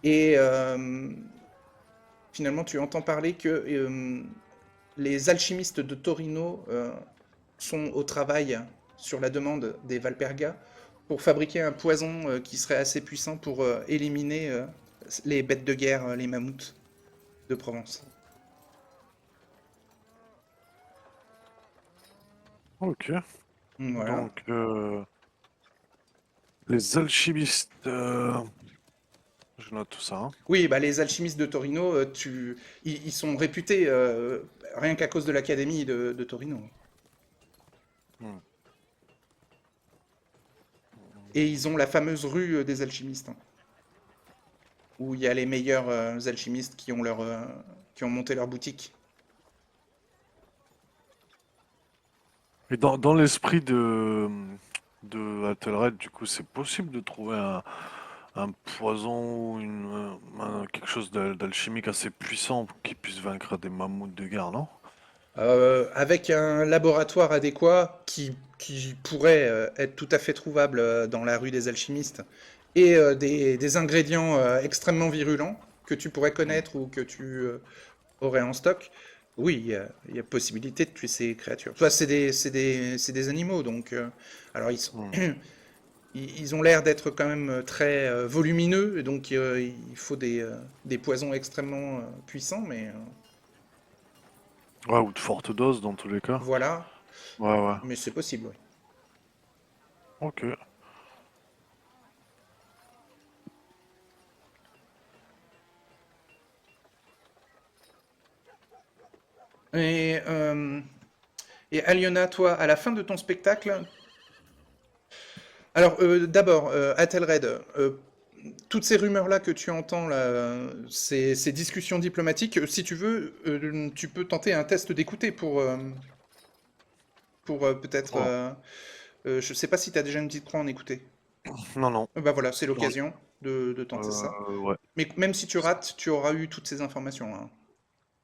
Et finalement, tu entends parler que les alchimistes de Torino sont au travail sur la demande des Valperga pour fabriquer un poison qui serait assez puissant pour éliminer les bêtes de guerre, les mammouths de Provence. Ok. Voilà. Donc, les alchimistes. Je note tout ça. Hein. Oui, bah, les alchimistes de Torino, ils sont réputés rien qu'à cause de l'académie de Torino. Hmm. Et ils ont la fameuse rue des alchimistes, hein, où il y a les meilleurs alchimistes qui ont monté leur boutique. Et dans l'esprit de Athelred, du coup, c'est possible de trouver un poison ou quelque chose d'alchimique assez puissant qui puisse vaincre des mammouths de guerre, non? Avec un laboratoire adéquat qui pourrait être tout à fait trouvable dans la rue des alchimistes et des ingrédients extrêmement virulents que tu pourrais Hmm. connaître ou que tu aurais en stock, oui, il y a possibilité de tuer ces créatures. Enfin, c'est des animaux, donc alors Hmm. ils ont l'air d'être quand même très volumineux, et donc il faut des poisons extrêmement puissants, mais Ouais, ou de fortes doses dans tous les cas. voilà, Ouais, ouais. mais c'est possible, oui. Ok. Et, et Aliona, toi, à la fin de ton spectacle, alors d'abord, Athelred, toutes ces rumeurs-là que tu entends, là, ces discussions diplomatiques, si tu veux, tu peux tenter un test d'écouter pour peut-être... Oh. je sais pas si tu as déjà une petite croix en écouter. Non, non. Bah voilà, c'est Non. l'occasion de tenter ça. Ouais. Mais même si tu rates, tu auras eu toutes ces informations, hein.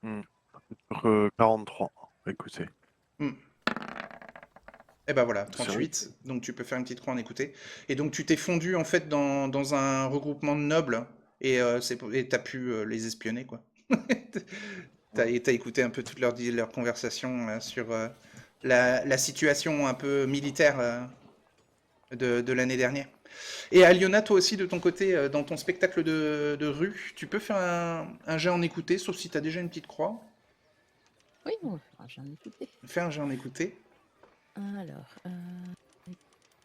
Hmm. Sur, 43. Écoutez. Hmm. Et ben voilà, C'est vrai. 38. Donc tu peux faire une petite croix en écouter. Et donc tu t'es fondu en fait dans un regroupement de nobles et t'as pu les espionner quoi. Hmm. T'as écouté un peu toutes leurs conversations sur la situation un peu militaire de l'année dernière. Et Aliona, toi aussi, de ton côté, dans ton spectacle de rue, tu peux faire un jet en écouté, sauf si tu as déjà une petite croix. Oui, on va faire un jeu en écouté. Fais un jet en écouté. Alors,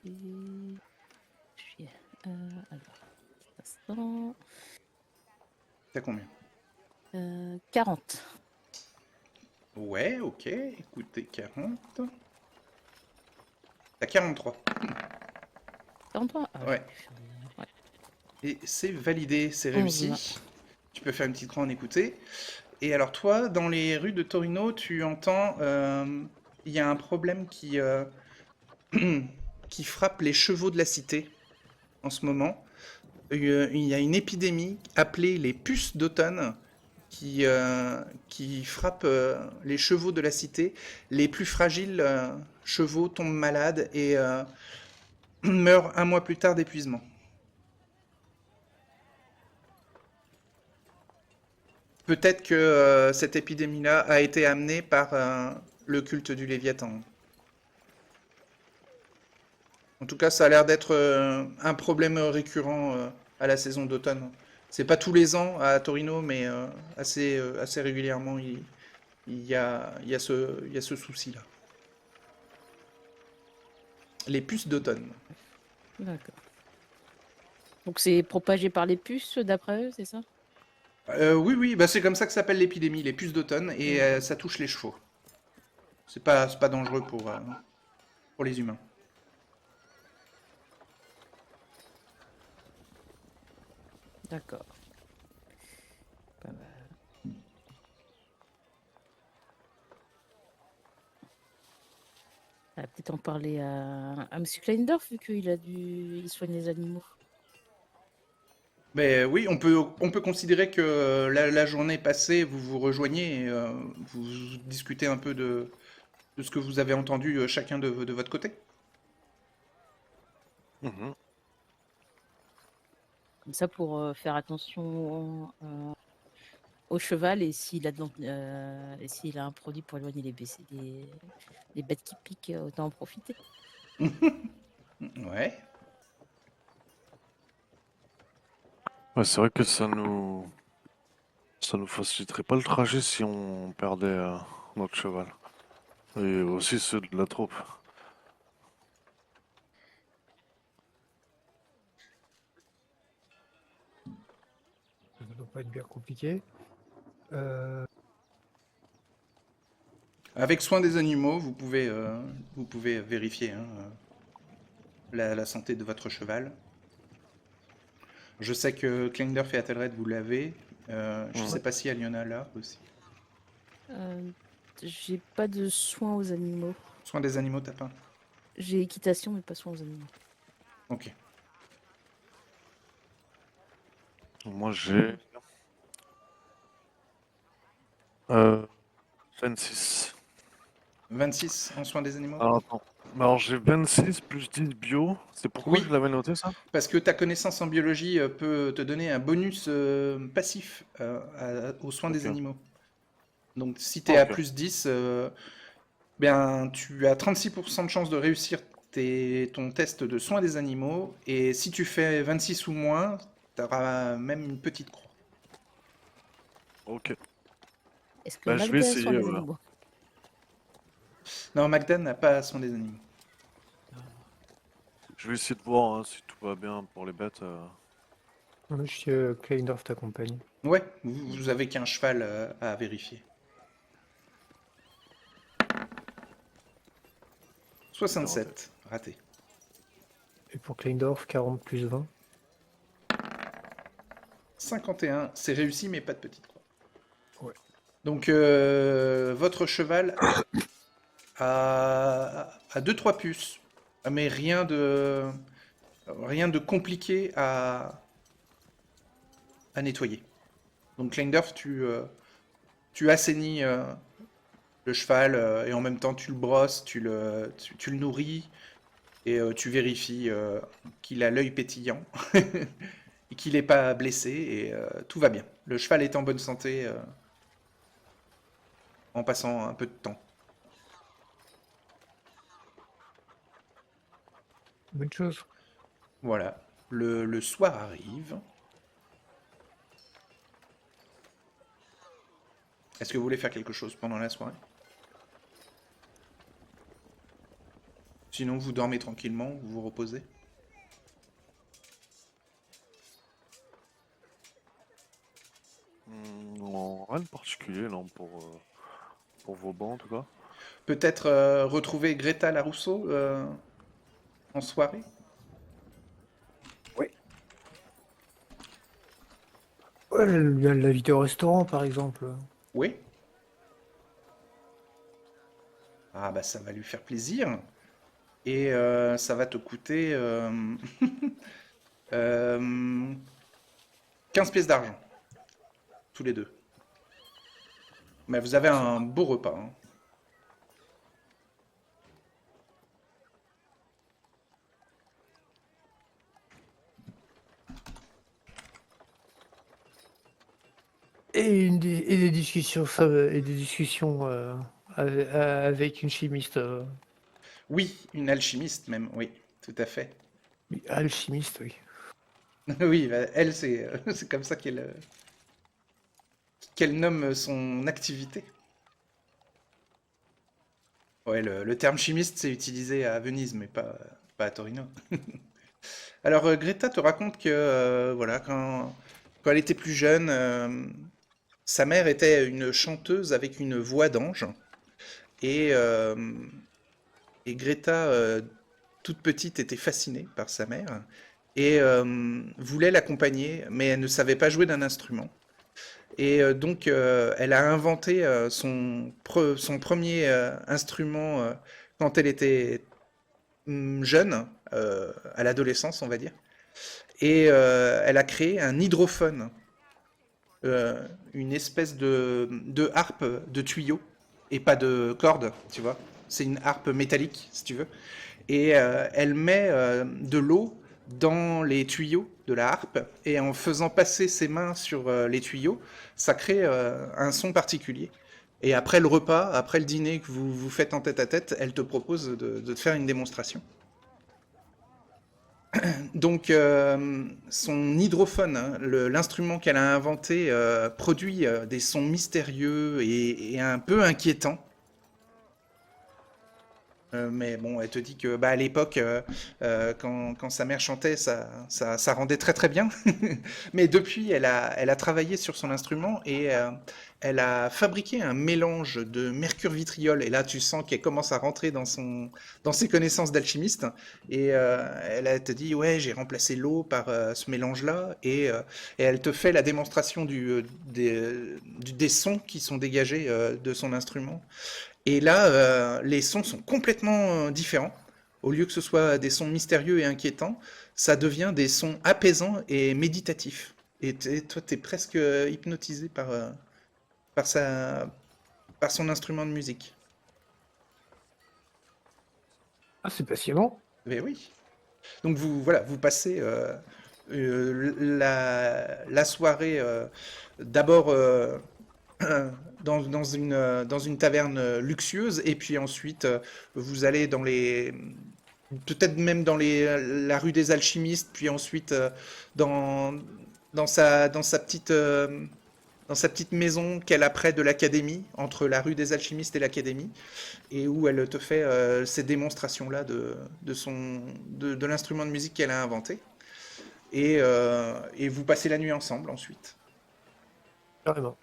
et- alors, petit instant. T'as combien? 40. Ouais, ok. Écoutez, 40. T'as 43. 43? Ah, Ouais. j'aurais pu faire ouais. Et c'est validé, c'est 11. réussi. Tu peux faire une petite croix en écouté. Et alors toi, dans les rues de Torino, tu entends, il y a un problème qui frappe les chevaux de la cité en ce moment. Il y a une épidémie appelée les puces d'automne qui frappe les chevaux de la cité. Les plus fragiles chevaux tombent malades et meurent un mois plus tard d'épuisement. Peut-être que cette épidémie-là a été amenée par le culte du Léviathan. En tout cas, ça a l'air d'être un problème récurrent à la saison d'automne. C'est pas tous les ans à Torino, mais assez régulièrement, il y a ce souci-là. Les puces d'automne. D'accord. Donc c'est propagé par les puces, d'après eux, c'est ça? Oui, oui, bah c'est comme ça que s'appelle l'épidémie, les puces d'automne, et ça touche les chevaux. C'est pas dangereux pour les humains. D'accord. Pas mal. On va peut-être en parler à M. Kleindorf, vu il soigne les animaux. Mais oui, on peut considérer que la journée passée, vous vous rejoignez et vous discutez un peu de ce que vous avez entendu chacun de votre côté. Mhm. Comme ça, pour faire attention au cheval et et s'il a un produit pour éloigner les bêtes qui piquent, autant en profiter. Ouais. Ouais, c'est vrai que ça nous faciliterait pas le trajet si on perdait notre cheval. Et aussi ceux de la troupe. Ça doit pas être bien compliqué. Euh, Avec soin des animaux, vous pouvez vérifier hein, la santé de votre cheval. Je sais que Klingdorf et Athelred, vous l'avez. Je Mhm. sais pas si Aliona l'a aussi. Euh, j'ai pas de soins aux animaux. Soin des animaux, t'as pas? J'ai équitation, mais pas soins aux animaux. Ok. Moi j'ai euh, 26. 26 en soin des animaux? Alors attends. Alors j'ai 26 plus 10 bio. C'est pourquoi Oui, je l'avais noté ça? parce que ta connaissance en biologie peut te donner un bonus passif aux soins des Ok. animaux. Donc si tu es à Ok. plus 10, bien, tu as 36% de chance de réussir ton test de soins des animaux. Et si tu fais 26 ou moins, tu auras même une petite croix. Ok. Est-ce que Bah je vais Magda a soin essayer, des voilà. animaux? Non, Magda n'a pas soins des animaux. Je vais essayer de voir hein, si tout va bien pour les bêtes. Monsieur Kleindorf t'accompagne. Ouais, vous avez qu'un cheval à vérifier. 67, raté. Et pour Kleindorf, 40 plus 20. 51, c'est réussi, mais pas de petite croix. Ouais. Donc, votre cheval a 2-3 puces, mais rien de compliqué à nettoyer. Donc, Kleindorf, tu assainis le cheval et en même temps, tu le brosses, tu le nourris et tu vérifies qu'il a l'œil pétillant et qu'il n'est pas blessé et tout va bien. Le cheval est en bonne santé en passant un peu de temps. Bonne chose. Voilà. Le soir arrive. Est-ce que vous voulez faire quelque chose pendant la soirée? Sinon, vous dormez tranquillement, vous vous reposez. Non, rien de particulier, non, pour Vauban, en tout cas. Peut-être retrouver Greta Larousseau en soirée? Oui. Ouais, l'inviter au restaurant, par exemple. Oui. Ah bah ça va lui faire plaisir. Et ça va te coûter euh, 15 pièces d'argent, tous les deux. Mais vous avez un beau repas, hein. Et des discussions, et des discussions avec une chimiste. Oui, une alchimiste même, oui, tout à fait. Oui, alchimiste, oui. Oui, bah, elle, c'est c'est comme ça qu'elle nomme son activité. Ouais, le terme chimiste, c'est utilisé à Venise, mais pas à Torino. Alors, Greta te raconte que, voilà, quand elle était plus jeune, sa mère était une chanteuse avec une voix d'ange. Et, euh, et Greta, toute petite, était fascinée par sa mère et voulait l'accompagner, mais elle ne savait pas jouer d'un instrument. Et donc, elle a inventé son premier instrument quand elle était jeune, à l'adolescence, on va dire. Et elle a créé un hydrophone, une espèce de harpe de tuyau, et pas de corde, tu vois. C'est une harpe métallique, si tu veux. Et elle met de l'eau dans les tuyaux de la harpe, et en faisant passer ses mains sur les tuyaux, ça crée un son particulier. Et après le repas, après le dîner que vous faites en tête à tête, elle te propose de te faire une démonstration. Donc, son hydrophone, hein, l'instrument qu'elle a inventé, produit des sons mystérieux et un peu inquiétants. Mais bon, elle te dit que bah, à l'époque, quand sa mère chantait, ça rendait très très bien. Mais depuis, elle a travaillé sur son instrument et elle a fabriqué un mélange de mercure vitriol. Et là, tu sens qu'elle commence à rentrer dans ses connaissances d'alchimiste. Et elle te dit, ouais, j'ai remplacé l'eau par ce mélange-là. Et elle te fait la démonstration des sons qui sont dégagés de son instrument. Et là, les sons sont complètement différents. Au lieu que ce soit des sons mystérieux et inquiétants, ça devient des sons apaisants et méditatifs. Et toi, t'es presque hypnotisé par sa, par son instrument de musique. Ah, c'est passionnant. Mais oui. Donc voilà, vous passez la soirée d'abord dans une taverne luxueuse, et puis ensuite vous allez peut-être même la rue des Alchimistes, puis ensuite dans, dans sa petite maison qu'elle a près de l'académie, entre la rue des Alchimistes et l'académie, et où elle te fait ces démonstrations-là de l'instrument de musique qu'elle a inventé. Et vous passez la nuit ensemble ensuite. Carrément.